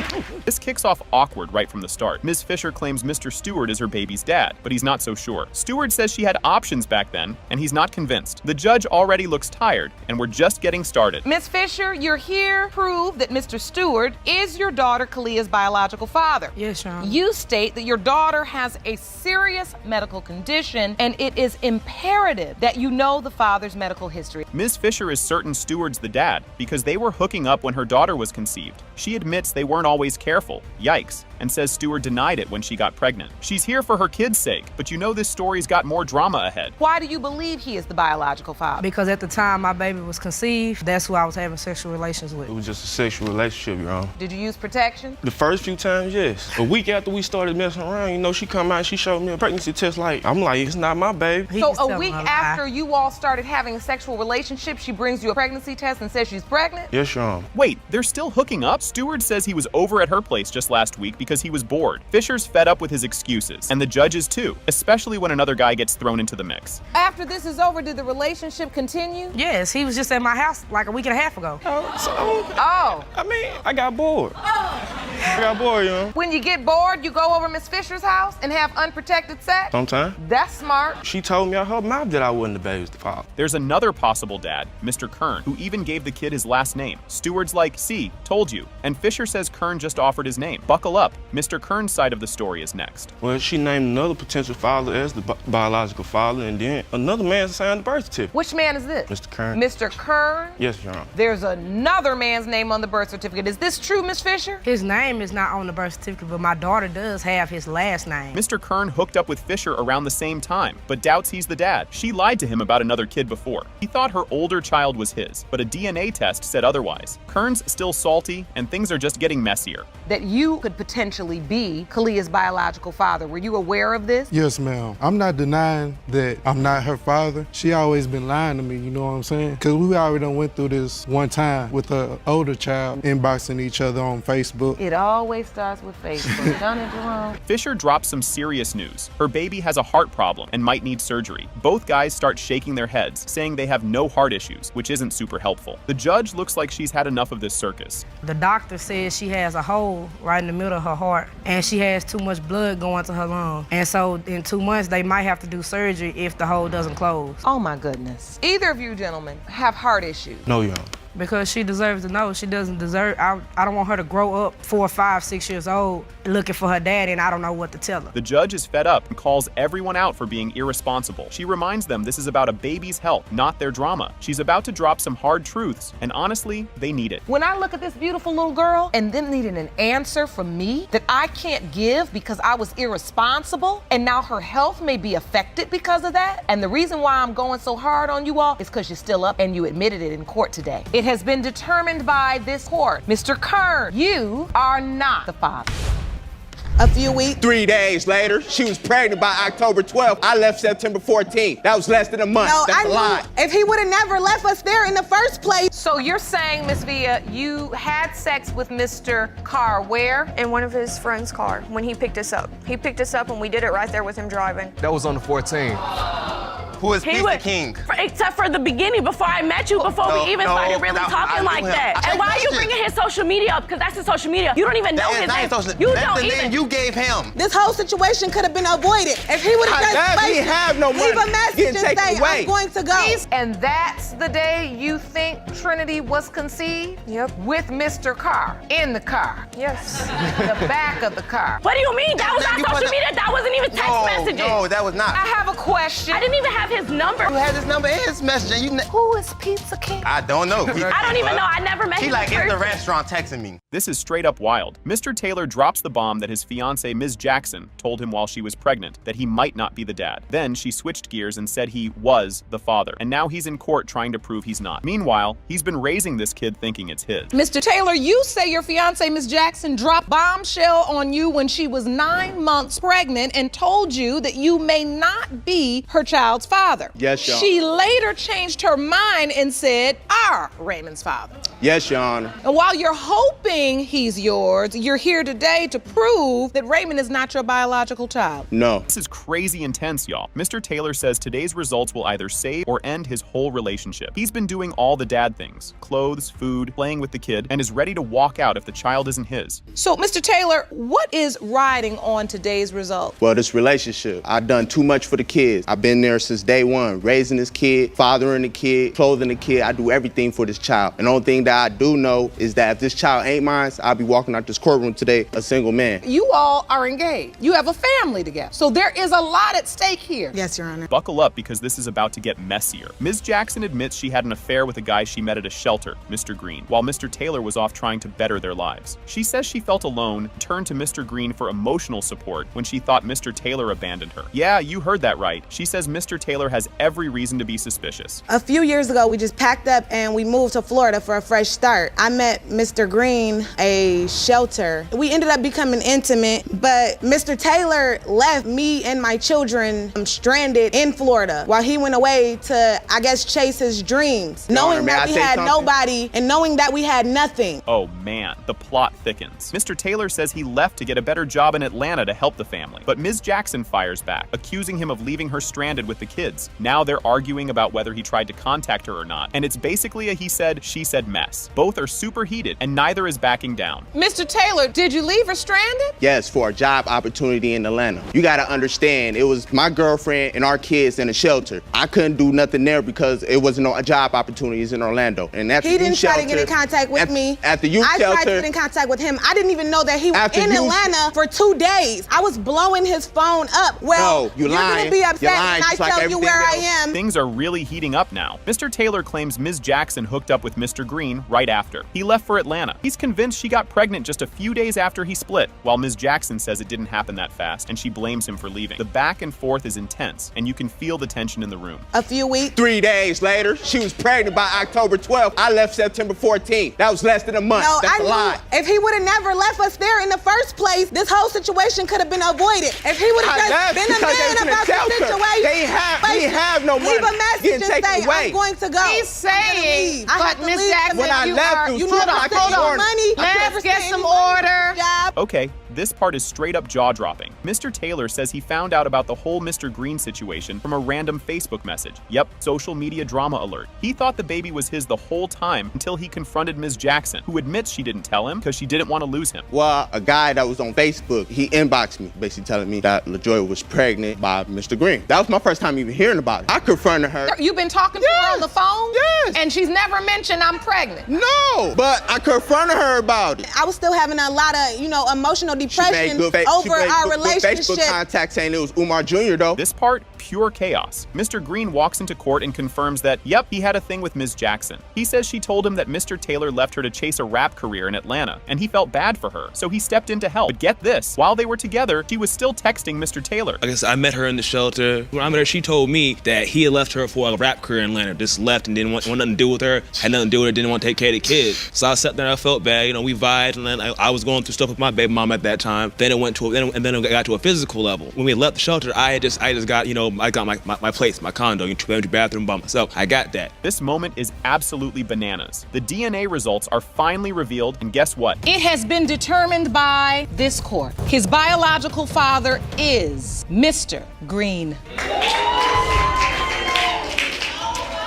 S2: my God.
S4: This kicks off awkward right from the start. Ms. Fisher claims Mr. Stewart is her baby's dad, but he's not so sure. Stewart says she had options back then, and he's not convinced. The judge already looks tired, and we're just getting started.
S5: Ms. Fisher, you're here to prove that Mr. Stewart is your daughter Kalia's biological father.
S6: Yes, Your Honor.
S5: You state that your daughter has a serious medical condition, and it is imperative that you know the father's medical history.
S4: Ms. Fisher is certain Stewart's the dad because they were hooking up when her daughter was conceived. She admits they weren't always careful. Yikes. And says Stewart denied it when she got pregnant. She's here for her kid's sake, but this story's got more drama ahead.
S5: Why do you believe he is the biological father?
S6: Because at the time my baby was conceived, that's who I was having sexual relations with.
S15: It was just a sexual relationship, Your Honor.
S5: Did you use protection?
S15: The first few times, yes. A week after we started messing around, she come out and she showed me a
S9: pregnancy test like, I'm like, it's not my baby.
S16: So a week after you all started having a sexual relationship, she brings you a pregnancy test and says she's pregnant?
S9: Yes, Your Honor.
S4: Wait, they're still hooking up? Stewart says he was over at her place just last week because he was bored. Fisher's fed up with his excuses, and the judge is too, especially when another guy gets thrown into the mix.
S16: After this is over, did the relationship continue?
S6: Yes, he was just at my house like a week and a half ago.
S9: I mean, I got bored. I got bored, you know.
S16: When you get bored, you go over Miss Fisher's house and have unprotected sex?
S9: Sometimes.
S16: That's smart.
S9: She told me out her mouth that I wasn't the baby's father.
S4: There's another possible dad, Mr. Kern, who even gave the kid his last name. Stewart's like, see, told you. And Fisher says Kern just offered his name. Buckle up. Mr. Kern's side of the story is next.
S9: Well, she named another potential father as the biological father, and then another man signed the birth certificate.
S16: Which man is this?
S9: Mr. Kern.
S16: Mr. Kern?
S9: Yes, Your Honor.
S16: There's another man's name on the birth certificate. Is this true, Miss Fisher?
S6: His name is not on the birth certificate, but my daughter does have his last name.
S4: Mr. Kern hooked up with Fisher around the same time, but doubts he's the dad. She lied to him about another kid before. He thought her older child was his, but a DNA test said otherwise. Kern's still salty, and things are just getting messier.
S16: That you could potentially be Kalia's biological father. Were you aware of this?
S1: Yes, ma'am. I'm not denying that I'm not her father. She always been lying to me, you know what I'm saying? Because we already done went through this one time with an older child inboxing each other on Facebook.
S16: It always starts with Facebook, don't it, Jerome?
S4: Fisher drops some serious news. Her baby has a heart problem and might need surgery. Both guys start shaking their heads, saying they have no heart issues, which isn't super helpful. The judge looks like she's had enough of this circus.
S6: The doctor says she has a hole right in the middle of her heart, and she has too much blood going to her lung. And so in 2 months, they might have to do surgery if the hole doesn't close.
S16: Oh my goodness. Either of you gentlemen have heart issues?
S9: No, Your Honor.
S6: Because she deserves to know. She doesn't deserve, I don't want her to grow up 4, 5, 6 years old looking for her daddy and I don't know what to tell her.
S4: The judge is fed up and calls everyone out for being irresponsible. She reminds them this is about a baby's health, not their drama. She's about to drop some hard truths, and honestly, they need it.
S16: When I look at this beautiful little girl and them needing an answer from me that I can't give because I was irresponsible, and now her health may be affected because of that, and the reason why I'm going so hard on you all is because you're still up and you admitted it in court today. It has been determined by this court. Mr. Kern, you are not the father.
S2: A few weeks.
S3: 3 days later, she was pregnant by October 12th. I left September 14th. That was less than a month.
S2: No,
S3: That's
S2: I
S3: a lie.
S2: If he would have never left us there in the first place.
S16: So you're saying, Miss Villa, you had sex with Mr. Carr where?
S19: In one of his friend's car when he picked us up. He picked us up and we did it right there with him driving.
S15: That was on the 14th. Who is Pizza King?
S10: Except for the beginning, before I met you, before we even started really talking like that. And why are you bringing his social media up? Because that's his social media. You don't even know his name. You don't even.
S15: You gave him.
S2: This whole situation could have been avoided if he would have just
S3: He have no money.
S2: leave a message and say, I'm going to go.
S16: And that's the day you think Trinity was conceived?
S19: Yep.
S16: With Mr. Carr in the car?
S19: Yes.
S16: The back of the car.
S10: What do you mean? That was not social media. That wasn't even text messages.
S15: No, that was not.
S16: I have a question.
S10: I didn't even have his number.
S15: You had his number and his message. And
S16: Who is Pizza King?
S15: I don't know.
S10: I don't even know. I never met him.
S15: He like in the restaurant texting me.
S4: This is straight up wild. Mr. Taylor drops the bomb that his fiancée, Ms. Jackson, told him while she was pregnant, that he might not be the dad. Then she switched gears and said he was the father. And now he's in court trying to prove he's not. Meanwhile, he's been raising this kid thinking it's his.
S5: Mr. Taylor, you say your fiancée, Ms. Jackson, dropped bombshell on you when she was 9 months pregnant and told you that you may not be her child's father.
S3: Yes, Your Honor.
S5: She later changed her mind and said, are Raymond's father.
S3: Yes, Your Honor.
S5: And while you're hoping he's yours, you're here today to prove that Raymond is not your biological child.
S3: No.
S4: This is crazy intense, y'all. Mr. Taylor says today's results will either save or end his whole relationship. He's been doing all the dad things, clothes, food, playing with the kid, and is ready to walk out if the child isn't his.
S5: So, Mr. Taylor, what is riding on today's result?
S3: Well, this relationship. I've done too much for the kids. I've been there since day one, raising this kid, fathering the kid, clothing the kid. I do everything for this child. And the only thing that I do know is that if this child ain't mine, I'll be walking out this courtroom today a single man.
S5: You all are engaged. You have a family together. So there is a lot at stake here.
S2: Yes, Your Honor.
S4: Buckle up because this is about to get messier. Ms. Jackson admits she had an affair with a guy she met at a shelter, Mr. Green, while Mr. Taylor was off trying to better their lives. She says she felt alone, turned to Mr. Green for emotional support when she thought Mr. Taylor abandoned her. Yeah, you heard that right. She says Mr. Taylor has every reason to be suspicious.
S2: A few years ago, we just packed up and we moved to Florida for a fresh start. I met Mr. Green
S12: in a shelter. We ended up becoming intimate, but Mr. Taylor left me and my children stranded in Florida while he went away to, I guess, chase his dreams, knowing that we had nobody and knowing that we had nothing.
S4: Oh man, the plot thickens. Mr. Taylor says he left to get a better job in Atlanta to help the family, but Ms. Jackson fires back, accusing him of leaving her stranded with the kids. Now they're arguing about whether he tried to contact her or not, and it's basically a he said, she said mess. Both are super heated, and neither is backing down.
S16: Mr. Taylor, did you leave her stranded?
S13: Yes, for a job opportunity in Atlanta. You gotta understand, it was my girlfriend and our kids in a shelter. I couldn't do nothing there because it wasn't no job opportunities in Orlando. And
S12: He didn't try to get in contact with me.
S13: At the youth shelter.
S12: I tried to get in contact with him. I didn't even know that he was in Atlanta for 2 days. I was blowing his phone up. Well,
S13: no, you're
S12: gonna be upset when I tell you where I am.
S4: Things are really heating up now. Mr. Taylor claims Ms. Jackson hooked up with Mr. Green right after. He left for Atlanta. He's convinced she got pregnant just a few days after he split, while Ms. Jackson says it didn't happen that fast, and she blames him for leaving. The back and forth is intense, and you can feel the tension in the room.
S12: A few weeks.
S13: 3 days later, she was pregnant by October 12th. I left September 14th. That was less than a month.
S12: No,
S13: That's a lie.
S12: If he would have never left us there in the first place, this whole situation could have been avoided. If he would have just been a man about the situation,
S13: they didn't have no money.
S12: Leave a message and say, I'm going to go.
S16: He's saying, but Ms. Jackson,
S13: when I left,
S12: you never sent your money.
S16: Let's get some order.
S4: Okay, this part is straight up jaw-dropping. Mr. Taylor says he found out about the whole Mr. Green situation from a random Facebook message. Yep, social media drama alert. He thought the baby was his the whole time until he confronted Ms. Jackson, who admits she didn't tell him because she didn't want to lose him.
S13: Well, a guy that was on Facebook, he inboxed me, basically telling me that LaJoy was pregnant by Mr. Green. That was my first time even hearing about it. I confronted her.
S16: You've been talking to her on the phone?
S13: Yes.
S16: And she's never mentioned I'm pregnant?
S13: No, but I confronted her about it.
S12: I was still having a lot of, emotional depression over our relationship.
S13: Facebook contact saying it was Umar Jr. though.
S4: This part, pure chaos. Mr. Green walks into court and confirms that, yep, he had a thing with Ms. Jackson. He says she told him that Mr. Taylor left her to chase a rap career in Atlanta, and he felt bad for her, so he stepped in to help. But get this, while they were together, she was still texting Mr. Taylor.
S18: I guess I met her in the shelter. When I met her, she told me that he had left her for a rap career in Atlanta, just left and didn't want nothing to do with her, had nothing to do with her, didn't want to take care of the kids. So I sat there and I felt bad, we vibed, and then I was going through stuff with my baby mom at that time. Then it got to a physical level. When we left the shelter, I just got, I got my place, my condo, two-bedroom bathroom by myself. I got that.
S4: This moment is absolutely bananas. The DNA results are finally revealed, and guess what?
S5: It has been determined by this court. His biological father is Mr. Green.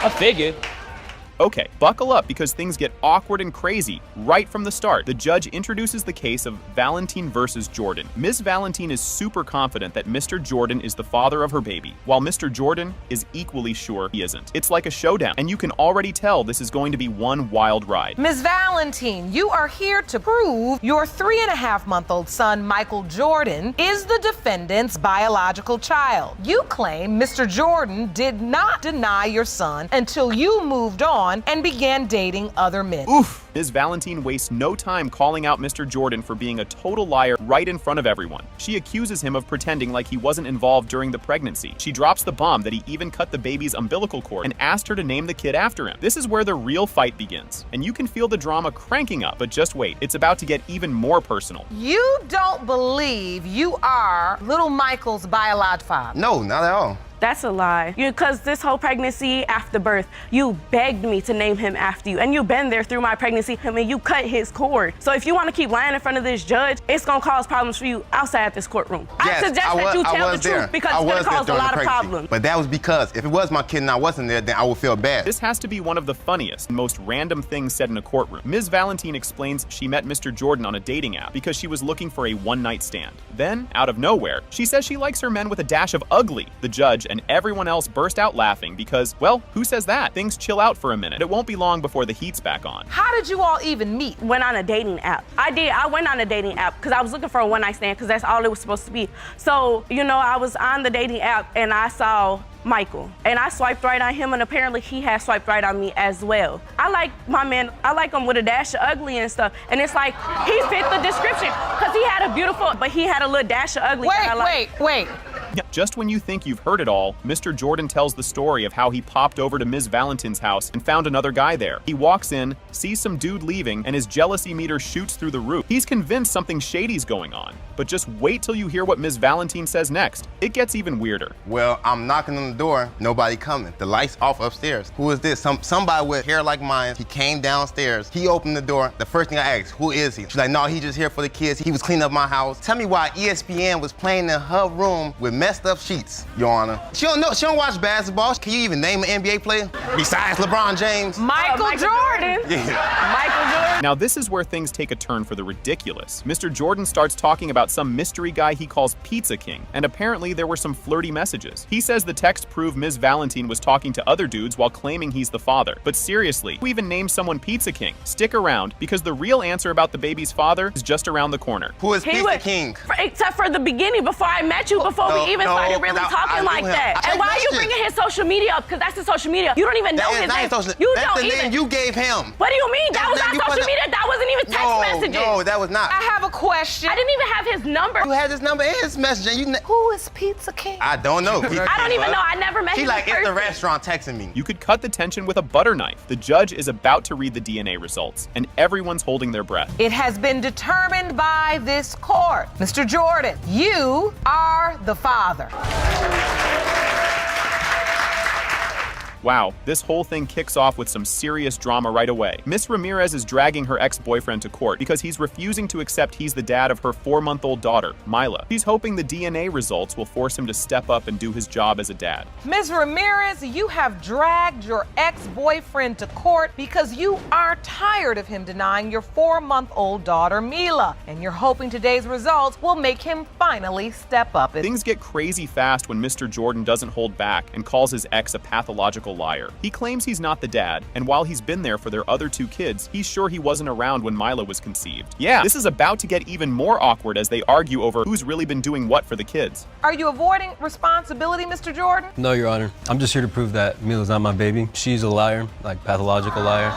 S4: I figured. Okay, buckle up because things get awkward and crazy right from the start. The judge introduces the case of Valentine versus Jordan. Ms. Valentine is super confident that Mr. Jordan is the father of her baby, while Mr. Jordan is equally sure he isn't. It's like a showdown, and you can already tell this is going to be one wild ride.
S16: Ms. Valentine, you are here to prove your 3.5-month-old son, Michael Jordan, is the defendant's biological child. You claim Mr. Jordan did not deny your son until you moved on and began dating other men.
S4: Oof! Ms. Valentine wastes no time calling out Mr. Jordan for being a total liar right in front of everyone. She accuses him of pretending like he wasn't involved during the pregnancy. She drops the bomb that he even cut the baby's umbilical cord and asked her to name the kid after him. This is where the real fight begins, and you can feel the drama cranking up, but just wait, it's about to get even more personal.
S16: You don't believe you are little Michael's biological father?
S22: No, not at all.
S10: That's a lie. Because this whole pregnancy after birth, you begged me to name him after you. And you've been there through my pregnancy. I mean, you cut his cord. So if you want to keep lying in front of this judge, it's going to cause problems for you outside this courtroom.
S22: Yes,
S10: I suggest that you tell the truth because it's going to cause a lot of problems.
S22: But that was because if it was my kid and I wasn't there, then I would feel bad.
S4: This has to be one of the funniest and most random things said in a courtroom. Ms. Valentine explains she met Mr. Jordan on a dating app because she was looking for a one-night stand. Then, out of nowhere, she says she likes her men with a dash of ugly. The judge and everyone else burst out laughing because, well, who says that? Things chill out for a minute. It won't be long before the heat's back on.
S16: How did you all even meet?
S10: Went on a dating app. I went on a dating app because I was looking for a one-night stand because that's all it was supposed to be. So, I was on the dating app and I saw Michael. And I swiped right on him and apparently he had swiped right on me as well. I like my man, I like him with a dash of ugly and stuff. And it's like, he fit the description because he had a beautiful, but he had a little dash of ugly.
S16: Wait.
S4: Just when you think you've heard it all, Mr. Jordan tells the story of how he popped over to Ms. Valentin's house and found another guy there. He walks in, sees some dude leaving, and his jealousy meter shoots through the roof. He's convinced something shady's going on. But just wait till you hear what Ms. Valentin says next. It gets even weirder.
S22: Well, I'm knocking on the door, nobody coming. The lights off upstairs. Who is this? Somebody with hair like mine. He came downstairs. He opened the door. The first thing I asked, who is he? She's like, no, he just here for the kids. He was cleaning up my house. Tell me why ESPN was playing in her room with messed up sheets, Your Honor. She don't know. She don't watch basketball. Can you even name an NBA player besides LeBron James?
S10: Michael Jordan.
S22: Yeah.
S10: Michael Jordan.
S4: Now this is where things take a turn for the ridiculous. Mr. Jordan starts talking about some mystery guy he calls Pizza King, and apparently there were some flirty messages. He says the text proved Ms. Valentin was talking to other dudes while claiming he's the father. But seriously, who even named someone Pizza King? Stick around, because the real answer about the baby's father is just around the corner.
S22: Who is Pizza King?
S10: Except for the beginning, before I met you, before we even started really talking like that. And why are you bringing his social media up? Because that's his social media. You don't even know his name.
S22: That's the name you gave him.
S10: What do you mean? That was not social media. That wasn't even text messages.
S22: No, that was not.
S16: I have a question.
S10: I didn't even have his number.
S22: You had his number and his message. And
S16: Who is Pizza King?
S22: I don't know.
S10: I don't even know. I never met him.
S22: He like at the restaurant texting me.
S4: You could cut the tension with a butter knife. The judge is about to read the DNA results, and everyone's holding their breath.
S16: It has been determined by this court. Mr. Jordan, you are the father.
S4: Wow, this whole thing kicks off with some serious drama right away. Miss Ramirez is dragging her ex-boyfriend to court because he's refusing to accept he's the dad of her 4-month-old daughter, Mila. She's hoping the DNA results will force him to step up and do his job as a dad.
S16: Ms. Ramirez, you have dragged your ex-boyfriend to court because you are tired of him denying your 4-month-old daughter, Mila, and you're hoping today's results will make him finally step up.
S4: Things get crazy fast when Mr. Jordan doesn't hold back and calls his ex a pathological liar. He claims he's not the dad, and while he's been there for their other 2 kids, he's sure he wasn't around when Mila was conceived. Yeah, this is about to get even more awkward as they argue over who's really been doing what for the kids.
S16: Are you avoiding responsibility, Mr. Jordan?
S8: No, Your Honor. I'm just here to prove that Mila's not my baby. She's a liar, like pathological liar.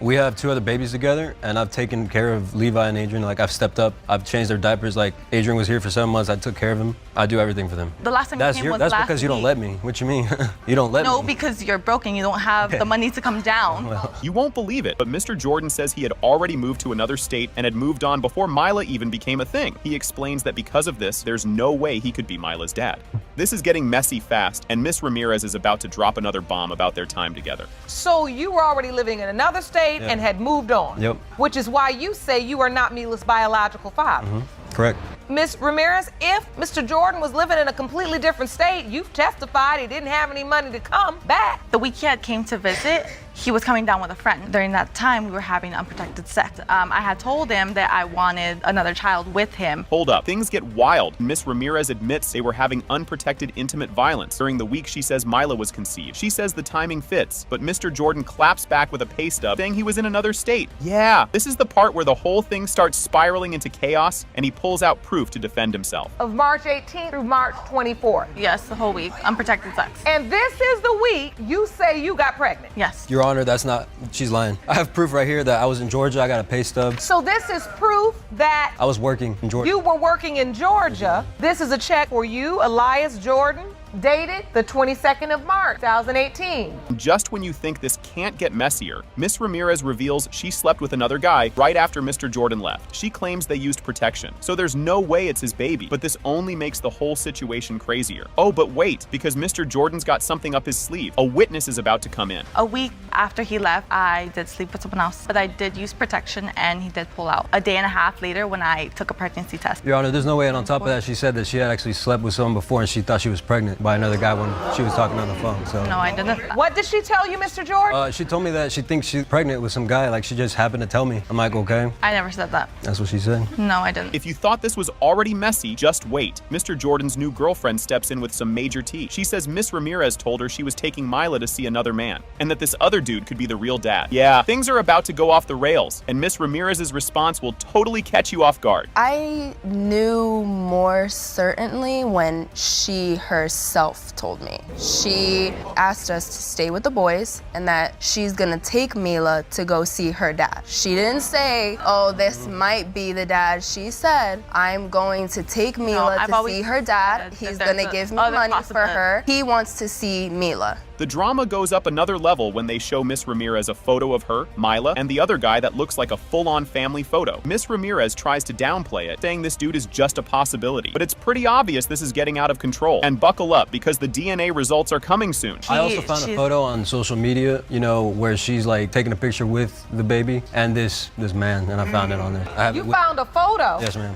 S8: We have 2 other babies together, and I've taken care of Levi and Adrian. Like, I've stepped up. I've changed their diapers. Like, Adrian was here for 7 months. I took care of him. I do everything for them.
S14: The last time you came was
S8: That's
S14: last
S8: because you don't
S14: week.
S8: let me. What you mean? You don't let me.
S14: No, because you're broken. You don't have the money to come down.
S4: You won't believe it, but Mr. Jordan says he had already moved to another state and had moved on before Mila even became a thing. He explains that because of this, there's no way he could be Mila's dad. This is getting messy fast, and Miss Ramirez is about to drop another bomb about their time together.
S16: So you were already living in another state and had moved on.
S8: Yep.
S16: Which is why you say you are not Mila's biological father.
S8: Correct.
S16: Ms. Ramirez, if Mr. Jordan was living in a completely different state, you've testified he didn't have any money to come back.
S14: The week he had came to visit, he was coming down with a friend. During that time, we were having unprotected sex. I had told him that I wanted another child with him.
S4: Hold up, things get wild. Miss Ramirez admits they were having unprotected intimate violence. During the week she says Mila was conceived. She says the timing fits, but Mr. Jordan claps back with a pay stub saying he was in another state. Yeah, this is the part where the whole thing starts spiraling into chaos, and he pulls out proof to defend himself.
S16: Of March 18th through March 24th.
S14: Yes, the whole week, unprotected sex.
S16: And this is the week you say you got pregnant.
S14: Yes.
S8: Your Honor, that's not, she's lying. I have proof right here that I was in Georgia. I got a pay stub.
S16: So this is proof that
S8: I was working in Georgia.
S16: you were working in Georgia. This is a check for you, Elias Jordan, dated the 22nd of March, 2018.
S4: Just when you think this can't get messier, Miss Ramirez reveals she slept with another guy right after Mr. Jordan left. She claims they used protection, so there's no way it's his baby, but this only makes the whole situation crazier. Oh, but wait, because Mr. Jordan's got something up his sleeve. A witness is about to come in.
S14: A week after he left, I did sleep with someone else, but I did use protection and he did pull out. A day and a half later when I took a pregnancy test.
S8: Your Honor, there's no way, and on top of that, she said that she had actually slept with someone before and she thought she was pregnant by another guy when she was talking on the phone, so.
S14: No, I didn't.
S16: What did she tell you, Mr. Jordan?
S8: She told me that she thinks she's pregnant with some guy, like she just happened to tell me. I'm like, okay.
S14: I never said that.
S8: That's what she said.
S14: No, I didn't.
S4: If you thought this was already messy, just wait. Mr. Jordan's new girlfriend steps in with some major tea. She says Miss Ramirez told her she was taking Mila to see another man, and that this other dude could be the real dad. Yeah, things are about to go off the rails, and Miss Ramirez's response will totally catch you off guard.
S23: I knew more certainly when she herself told me. She asked us to stay with the boys and that that she's gonna take Mila to go see her dad. She didn't say, oh, this might be the dad. She said, I'm going to take Mila to see her dad. He's gonna give me money for her. He wants to see Mila.
S4: The drama goes up another level when they show Miss Ramirez a photo of her, Mila, and the other guy that looks like a full-on family photo. Miss Ramirez tries to downplay it, saying this dude is just a possibility. But it's pretty obvious this is getting out of control. And buckle up, because the DNA results are coming soon.
S8: I also found a photo on social media, you know, where she's like taking a picture with the baby and this man, and I found it on there.
S16: You found a photo?
S8: Yes, ma'am.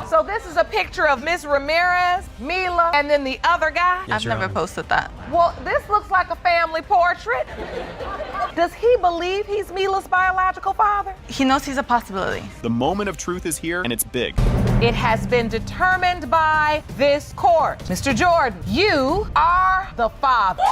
S16: So this is a picture of Miss Ramirez, Mila, and then the other guy?
S8: Yes,
S14: I've never posted that.
S16: Well, this looks like a family portrait. Does he believe he's Mila's biological father?
S14: He knows he's a possibility.
S4: The moment of truth is here, and it's big.
S16: It has been determined by this court. Mr. Jordan, you are the father.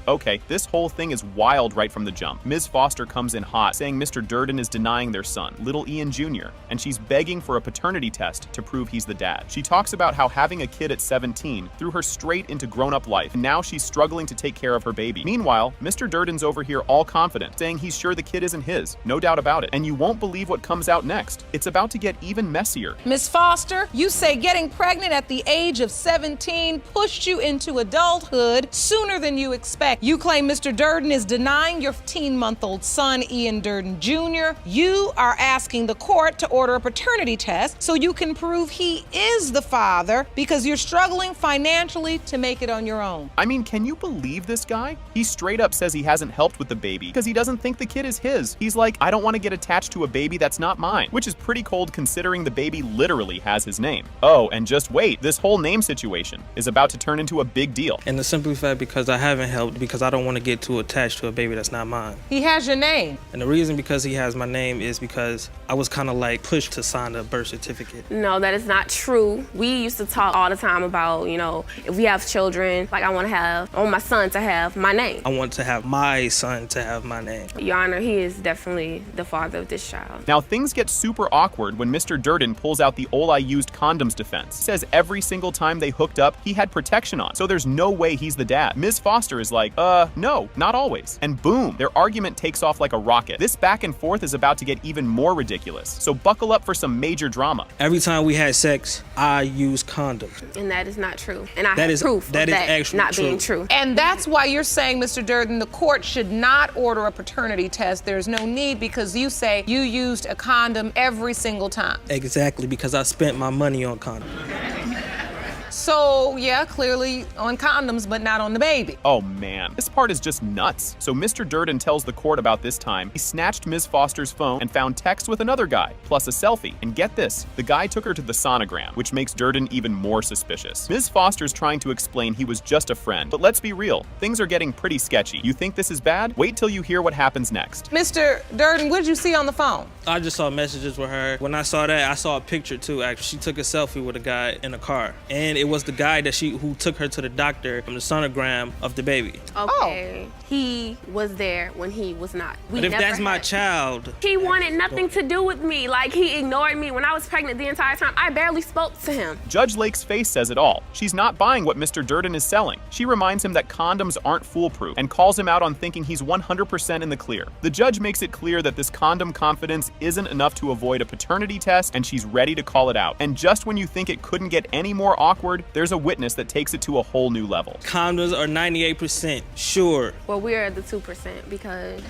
S4: Okay, this whole thing is wild right from the jump. Ms. Foster comes in hot, saying Mr. Durden is denying their son, little Ian Jr., and she's begging for a paternity test to prove he's the dad. She talks about how having a kid at 17 threw her straight into grown-up life, and now she's struggling to take care of her baby. Meanwhile, Mr. Durden's over here all confident, saying he's sure the kid isn't his, no doubt about it. And you won't believe what comes out next. It's about to get even messier.
S5: Ms. Foster, you say getting pregnant at the age of 17 pushed you into adulthood sooner than you expect. You claim Mr. Durden is denying your 15-month-old son, Ian Durden Jr. You are asking the court to order a paternity test so you can prove he is the father because you're struggling financially to make it on your own.
S4: I mean, can you believe this guy? He straight up says he hasn't helped with the baby because he doesn't think the kid is his. He's like, I don't want to get attached to a baby that's not mine, which is pretty cold considering the baby literally has his name. Oh, and just wait, this whole name situation is about to turn into a big deal.
S17: And the simple fact, because I haven't helped, because I don't want to get too attached to a baby that's not mine.
S16: He has your name.
S17: And the reason because he has my name is because I was kind of like pushed to sign the birth certificate.
S20: No, that is not true. We used to talk all the time about, you know, if we have children, like I want my son to have my name.
S17: I want to have my son to have my name.
S20: Your Honor, he is definitely the father of this child.
S4: Now things get super awkward when Mr. Durden pulls out the "I used condoms" defense. He says every single time they hooked up, he had protection on, so there's no way he's the dad. Ms. Foster is like, no, not always. And boom, their argument takes off like a rocket. This back and forth is about to get even more ridiculous, so buckle up for some major drama.
S17: Every time we had sex, I used condoms.
S20: And that is not true. And I have proof of that not being true.
S16: And that's why you're saying, Mr. Durden, the court should not order a paternity test. There's no need because you say you used a condom every single time.
S17: Exactly, because I spent my money on condoms.
S16: So, yeah, clearly on condoms, but not on the baby.
S4: Oh man, this part is just nuts. So Mr. Durden tells the court about this time he snatched Ms. Foster's phone and found text with another guy, plus a selfie. And get this, the guy took her to the sonogram, which makes Durden even more suspicious. Ms. Foster's trying to explain he was just a friend, but let's be real, things are getting pretty sketchy. You think this is bad? Wait till you hear what happens next.
S16: Mr. Durden, what did you see on the phone?
S17: I just saw messages with her. When I saw that, I saw a picture too, actually. She took a selfie with a guy in a car. And it was the guy that who took her to the doctor from the sonogram of the baby.
S20: Okay. He was there when he was not.
S17: But if that's my child.
S20: He wanted nothing to do with me. Like, he ignored me when I was pregnant the entire time. I barely spoke to him.
S4: Judge Lake's face says it all. She's not buying what Mr. Durden is selling. She reminds him that condoms aren't foolproof and calls him out on thinking he's 100% in the clear. The judge makes it clear that this condom confidence isn't enough to avoid a paternity test, and she's ready to call it out. And just when you think it couldn't get any more awkward, there's a witness that takes it to a whole new level.
S17: Condoms are 98%, sure.
S20: Well, we're at the 2% because...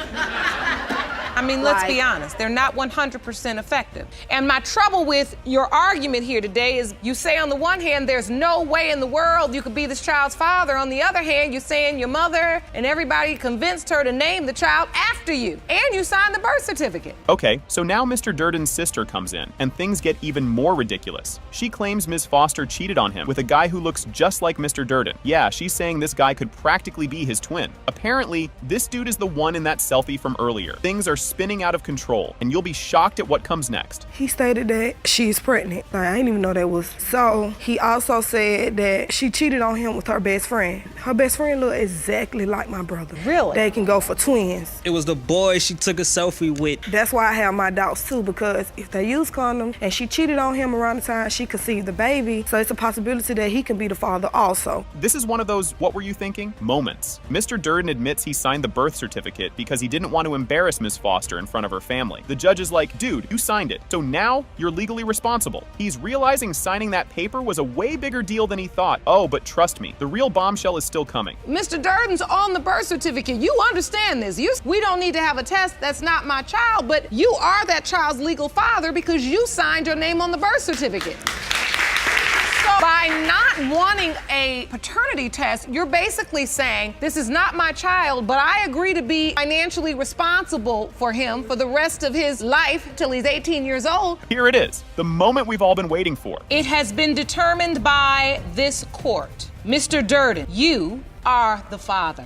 S16: I mean, let's be honest. They're not 100% effective. And my trouble with your argument here today is you say on the one hand, there's no way in the world you could be this child's father. On the other hand, you're saying your mother and everybody convinced her to name the child after you. And you signed the birth certificate.
S4: Okay, so now Mr. Durden's sister comes in, and things get even more ridiculous. She claims Ms. Foster cheated on him with a guy who looks just like Mr. Durden. Yeah, she's saying this guy could practically be his twin. Apparently, this dude is the one in that selfie from earlier. Things are spinning out of control, and you'll be shocked at what comes next.
S7: He stated that she's pregnant. Like, I didn't even know that was so. He also said that she cheated on him with her best friend. Her best friend looked exactly like my brother.
S5: Really?
S7: They can go for twins.
S17: It was the boy she took a selfie with.
S7: That's why I have my doubts too, because if they use condoms and she cheated on him around the time she conceived the baby, so it's a possibility that he can be the father also.
S4: This is one of those "what were you thinking?" moments. Mr. Durden admits he signed the birth certificate because he didn't want to embarrass Ms. Foster in front of her family. The judge is like, dude, you signed it, so now you're legally responsible. He's realizing signing that paper was a way bigger deal than he thought. Oh, but trust me, the real bombshell is still coming.
S16: Mr. Durden's on the birth certificate. You understand this. We don't need to have a test. That's not my child, but you are that child's legal father because you signed your name on the birth certificate. So by not wanting a paternity test, you're basically saying, this is not my child, but I agree to be financially responsible for him for the rest of his life till he's 18 years old.
S4: Here it is, the moment we've all been waiting for.
S5: It has been determined by this court. Mr. Durden, you are the father.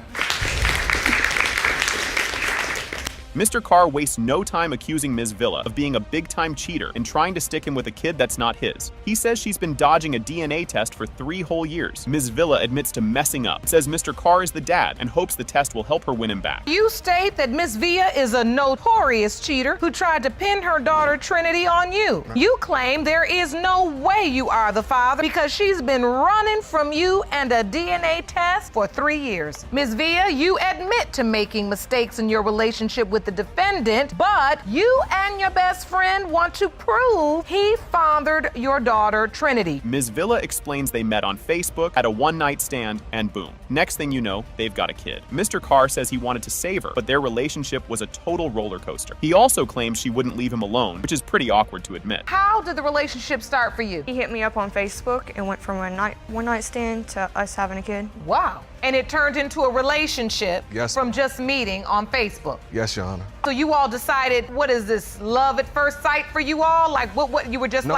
S4: Mr. Carr wastes no time accusing Ms. Villa of being a big-time cheater and trying to stick him with a kid that's not his. He says she's been dodging a DNA test for 3 whole years. Ms. Villa admits to messing up, says Mr. Carr is the dad, and hopes the test will help her win him back.
S16: You state that Miss Villa is a notorious cheater who tried to pin her daughter Trinity on you. You claim there is no way you are the father because she's been running from you and a DNA test for 3 years. Ms. Villa, you admit to making mistakes in your relationship with the defendant, but you and your best friend want to prove he fathered your daughter Trinity.
S4: Ms. Villa explains they met on Facebook, at a one-night stand, and boom. Next thing you know, they've got a kid. Mr. Carr says he wanted to save her, but their relationship was a total roller coaster. He also claims she wouldn't leave him alone, which is pretty awkward to admit.
S16: How did the relationship start for you?
S19: He hit me up on Facebook and went from a one night stand to us having a kid.
S16: Wow. And it turned into a relationship from just meeting on Facebook.
S11: Yes, Your Honor.
S16: So you all decided, what is this, love at first sight for you all? Like, what you were just
S11: No,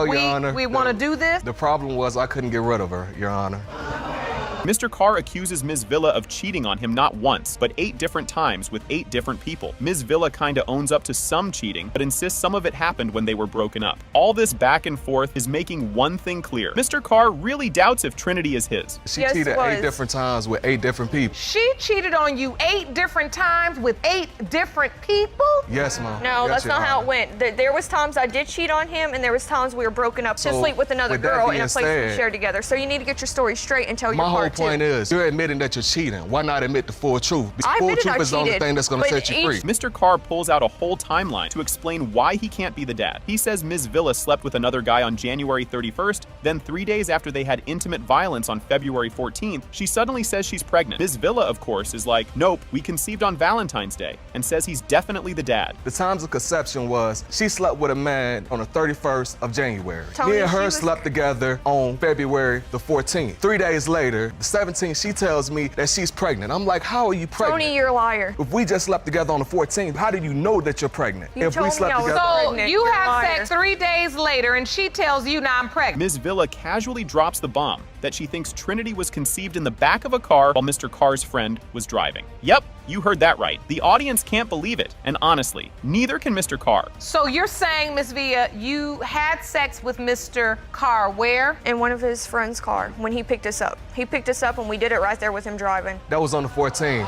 S11: Your Honor.
S16: We want to do this?
S11: The problem was I couldn't get rid of her, Your Honor.
S4: Mr. Carr accuses Ms. Villa of cheating on him not once, but 8 different times with 8 different people. Ms. Villa kinda owns up to some cheating, but insists some of it happened when they were broken up. All this back and forth is making one thing clear. Mr. Carr really doubts if Trinity is his.
S11: She cheated 8 different times with 8 different people.
S16: She cheated on you 8 different times with 8 different people?
S11: Yes, Mom.
S19: No,
S11: Yes,
S19: that's
S11: Your
S19: not how
S11: Honor.
S19: it went. There was times I did cheat on him, and there was times we were broken up to
S11: So,
S19: sleep with another
S11: with that
S19: girl in
S11: being
S19: a place we
S11: said,
S19: shared together. So you need to get your story straight and tell your
S11: My whole
S19: part
S11: point
S19: too.
S11: is, you're admitting that you're cheating. Why not admit the full truth? The
S19: I
S11: full
S19: admitted
S11: truth
S19: I
S11: is the only
S19: cheated,
S11: thing that's going to
S19: but
S11: set you free.
S4: Mr. Carr pulls out a whole timeline to explain why he can't be the dad. He says Ms. Villa slept with another guy on January 31st, then 3 days after they had intimate violence on February 14th, she suddenly says she's pregnant. Ms. Villa, of course, is like, nope, we conceived on Valentine's Day, and says he's definitely the dad.
S11: The times of conception was she slept with a man on the 31st of January.
S19: Tony,
S11: Me and
S19: she
S11: her
S19: was-
S11: slept together on February the 14th. 3 days later, the 17th, she tells me that she's pregnant. I'm like, how are you pregnant?
S19: Tony, you're a liar.
S11: If we just slept together on the 14th, how did you know that you're pregnant?
S19: You
S11: if
S19: told
S11: we
S19: me
S11: slept
S19: I was
S11: together.
S16: So
S19: pregnant.
S16: you
S19: You're a
S16: have
S19: liar.
S16: sex 3 days later, and she tells you, now I'm pregnant.
S4: Ms. Villa casually drops the bomb that she thinks Trinity was conceived in the back of a car while Mr. Carr's friend was driving. Yep, you heard that right. The audience can't believe it, and honestly, neither can Mr. Carr.
S16: So you're saying, Miss Villa, you had sex with Mr. Carr where?
S19: In one of his friend's car when he picked us up. He picked us up and we did it right there with him driving.
S11: That was on the 14th.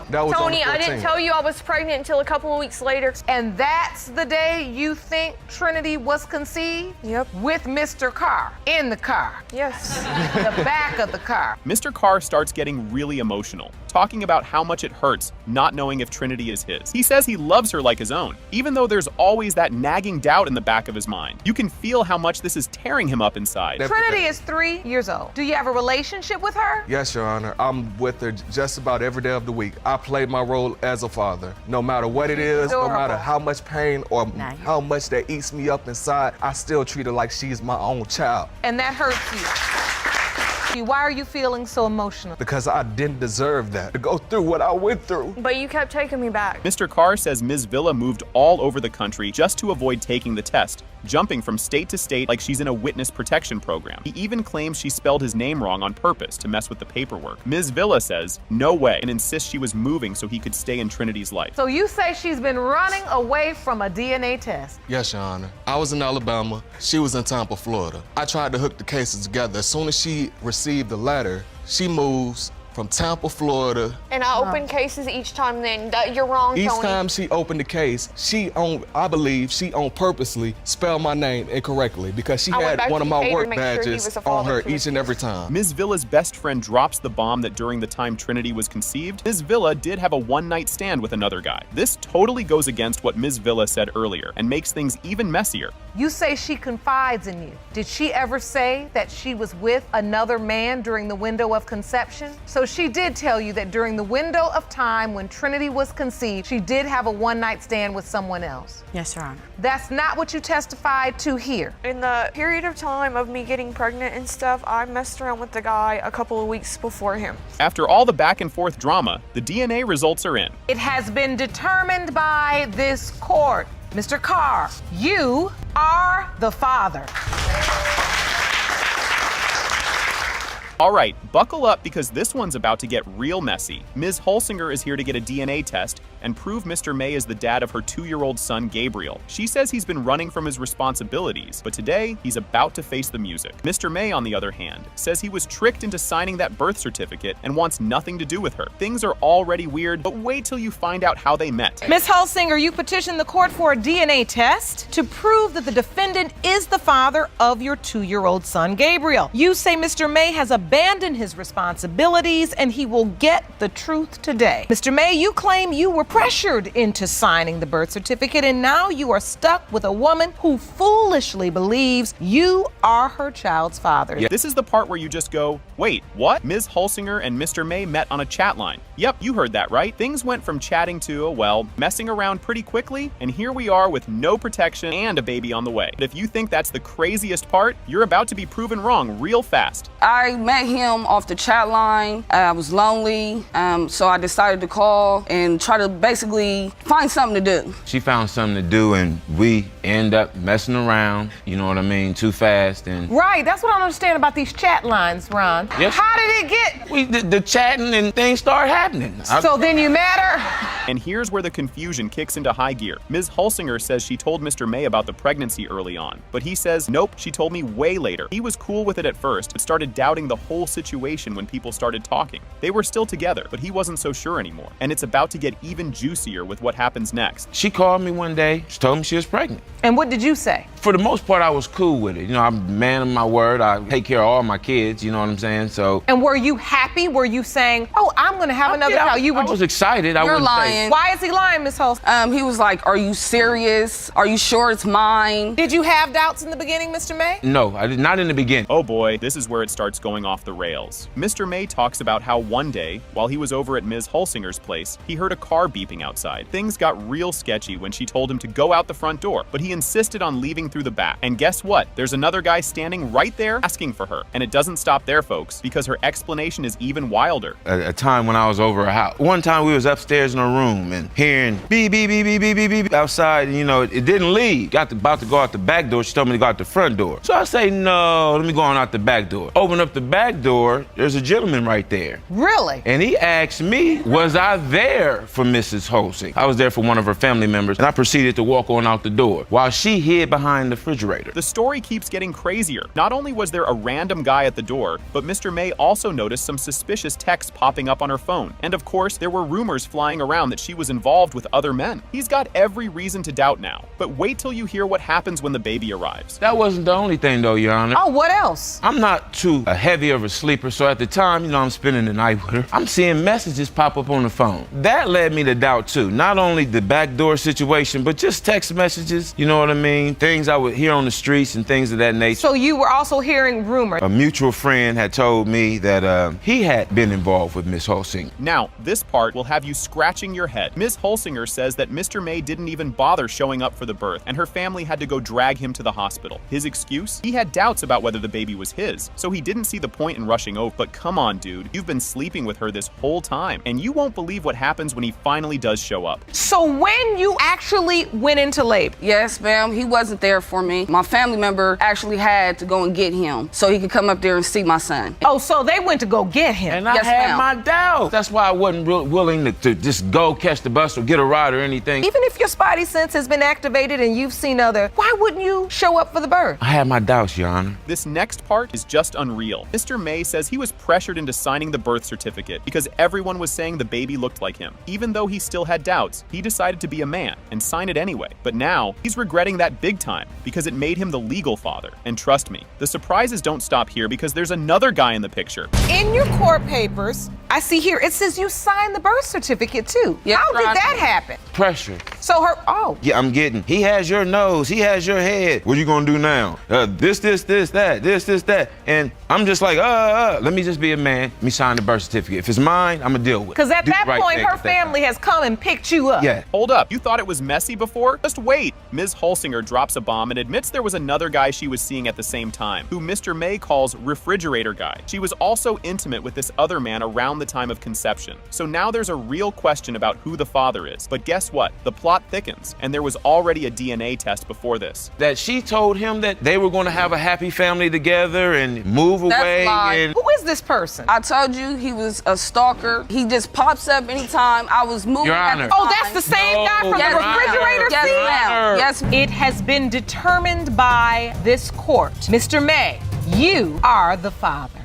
S11: That was
S19: Tony,
S11: on the 14th.
S19: I didn't tell you I was pregnant until a couple of weeks later.
S16: And that's the day you think Trinity was conceived?
S19: Yep.
S16: With Mr. Carr in the car.
S19: Yes.
S16: The back of the car.
S4: Mr. Carr starts getting really emotional, talking about how much it hurts not knowing if Trinity is his. He says he loves her like his own, even though there's always that nagging doubt in the back of his mind. You can feel how much this is tearing him up inside.
S16: Trinity is 3 years old. Do you have a relationship with her?
S11: Yes, Your Honor. I'm with her just about every day of the week. I play my role as a father. No matter what it is, no matter how much pain or how much that eats me up inside, I still treat her like she's my own child.
S16: And that hurts you. Why are you feeling so emotional?
S11: Because I didn't deserve that, to go through what I went through.
S19: But you kept taking me back.
S4: Mr. Carr says Ms. Villa moved all over the country just to avoid taking the test, jumping from state to state like she's in a witness protection program. He even claims she spelled his name wrong on purpose to mess with the paperwork. Ms. Villa says no way and insists she was moving so he could stay in Trinity's life.
S16: So you say she's been running away from a DNA test?
S11: Yes, Your Honor. I was in Alabama. She was in Tampa, Florida. I tried to hook the cases together. As soon as she received the letter, she moves from Tampa, Florida.
S19: And I opened cases each time then. You're wrong, Tony.
S11: Each time she opened the case, I believe she purposely spelled my name incorrectly because she had one of my work badges on her each and every time.
S4: Ms. Villa's best friend drops the bomb that during the time Trinity was conceived, Ms. Villa did have a one-night stand with another guy. This totally goes against what Ms. Villa said earlier and makes things even messier.
S16: You say she confides in you. Did she ever say that she was with another man during the window of conception? So she did tell you that during the window of time when Trinity was conceived, she did have a one-night stand with someone else.
S10: Yes, Your Honor.
S16: That's not what you testified to here.
S19: In the period of time of me getting pregnant and stuff, I messed around with the guy a couple of weeks before him.
S4: After all the back and forth drama, the DNA results are in.
S16: It has been determined by this court. Mr. Carr, you are the father.
S4: All right, buckle up because this one's about to get real messy. Ms. Holsinger is here to get a DNA test and prove Mr. May is the dad of her 2-year-old son, Gabriel. She says he's been running from his responsibilities, but today he's about to face the music. Mr. May, on the other hand, says he was tricked into signing that birth certificate and wants nothing to do with her. Things are already weird, but wait till you find out how they met.
S16: Ms. Holsinger, you petitioned the court for a DNA test to prove that the defendant is the father of your 2-year-old son, Gabriel. You say Mr. May has abandoned his responsibilities and he will get the truth today. Mr. May, you claim you were pressured into signing the birth certificate and now you are stuck with a woman who foolishly believes you are her child's father.
S4: Yeah, this is the part where you just go, wait, what? Ms. Holsinger and Mr. May met on a chat line. Yep, you heard that right. Things went from chatting to, well, messing around pretty quickly, and here we are with no protection and a baby on the way. But if you think that's the craziest part, you're about to be proven wrong real fast.
S1: I met him off the chat line. I was lonely, so I decided to call and try to basically find something to do.
S9: She found something to do and we end up messing around, you know what I mean, too fast. And
S16: right, that's what I don't understand about these chat lines, Ron.
S9: Yes.
S16: How did it get?
S9: The chatting and things start happening.
S16: So then you met her?
S4: And here's where the confusion kicks into high gear. Ms. Holsinger says she told Mr. May about the pregnancy early on, but he says, nope, she told me way later. He was cool with it at first, but started doubting the whole situation when people started talking. They were still together, but he wasn't so sure anymore. And it's about to get even juicier with what happens next.
S9: She called me one day, she told me she was pregnant.
S16: And what did you say?
S9: For the most part, I was cool with it. You know, I'm a man of my word. I take care of all my kids, you know what I'm saying? So.
S16: And were you happy? Were you saying, oh, I'm gonna have another child?
S9: I was excited.
S1: You're lying.
S16: Why is he lying, Ms. Holst?
S1: He was like, are you serious? Are you sure it's mine?
S16: Did you have doubts in the beginning, Mr. May?
S9: No, I did not in the beginning.
S4: Oh boy, this is where it starts going off the rails. Mr. May talks about how one day, while he was over at Ms. Holsinger's place, he heard a car beeping outside. Things got real sketchy when she told him to go out the front door, but he insisted on leaving through the back. And guess what? There's another guy standing right there asking for her. And it doesn't stop there, folks, because her explanation is even wilder.
S9: A time when I was over her house. One time we was upstairs in a room and hearing beep, beep, beep, beep, beep, beep, beep outside, and you know, it didn't leave. About to go out the back door. She told me to go out the front door. So I say, no, let me go on out the back door. Open up the back door, there's a gentleman right there.
S16: Really?
S9: And he asked me, was I there for Mrs. Holsing? I was there for one of her family members, and I proceeded to walk on out the door while she hid behind the refrigerator.
S4: The story keeps getting crazier. Not only was there a random guy at the door, but Mr. May also noticed some suspicious texts popping up on her phone. And of course, there were rumors flying around that she was involved with other men. He's got every reason to doubt now. But wait till you hear what happens when the baby arrives.
S9: That wasn't the only thing though, Your Honor.
S16: Oh, what else?
S9: I'm not too heavy of a sleeper, so at the time, you know, I'm spending the night with her. I'm seeing messages pop up on the phone. That led me to doubt too. Not only the backdoor situation, but just text messages, you know what I mean? Things things I would hear on the streets and things of that nature.
S16: So you were also hearing rumors.
S9: A mutual friend had told me that he had been involved with Miss Holsinger.
S4: Now, this part will have you scratching your head. Ms. Holsinger says that Mr. May didn't even bother showing up for the birth, and her family had to go drag him to the hospital. His excuse? He had doubts about whether the baby was his, so he didn't see the point in rushing over. But come on, dude, you've been sleeping with her this whole time, and you won't believe what happens when he finally does show up.
S16: So when you actually went into labor?
S1: Yes, ma'am, he wasn't there for me. My family member actually had to go and get him so he could come up there and see my son.
S16: Oh, so they went to go get him.
S9: And I had my doubts. That's why I wasn't willing to just go catch the bus or get a ride or anything.
S16: Even if your spidey sense has been activated and you've seen other, why wouldn't you show up for the birth?
S9: I had my doubts, Your Honor.
S4: This next part is just unreal. Mr. May says he was pressured into signing the birth certificate because everyone was saying the baby looked like him. Even though he still had doubts, he decided to be a man and sign it anyway. But now, he's regretting that big time because it made him the legal father. And trust me, the surprises don't stop here because there's another guy in the picture.
S16: In your court papers, I see here, it says you signed the birth certificate too.
S1: Yes,
S16: How did that happen?
S9: Pressure.
S16: So
S9: Yeah, I'm getting, he has your nose, he has your head. What are you gonna do now? This, that. And I'm just like, let me just be a man. Let me sign the birth certificate. If it's mine, I'm gonna deal with it.
S16: Because at that point, her family has come and picked you up.
S9: Yeah.
S4: Hold up, you thought it was messy before? Just wait. Ms. Holsinger drops a bomb and admits there was another guy she was seeing at the same time, who Mr. May calls refrigerator guy. She was also intimate with this other man around the time of conception. So now there's a real question about who the father is. But guess what? The plot thickens, and there was already a DNA test before this.
S9: That she told him that they were gonna have a happy family together and move away. And
S16: who is this person?
S1: I told you he was a stalker. He just pops up anytime I was moving.
S9: Your Honor.
S16: Oh, that's the same guy from the refrigerator
S1: Yes,
S16: scene?
S1: ma'am. Yes.
S16: It has been determined by this court. Mr. May, you are the father.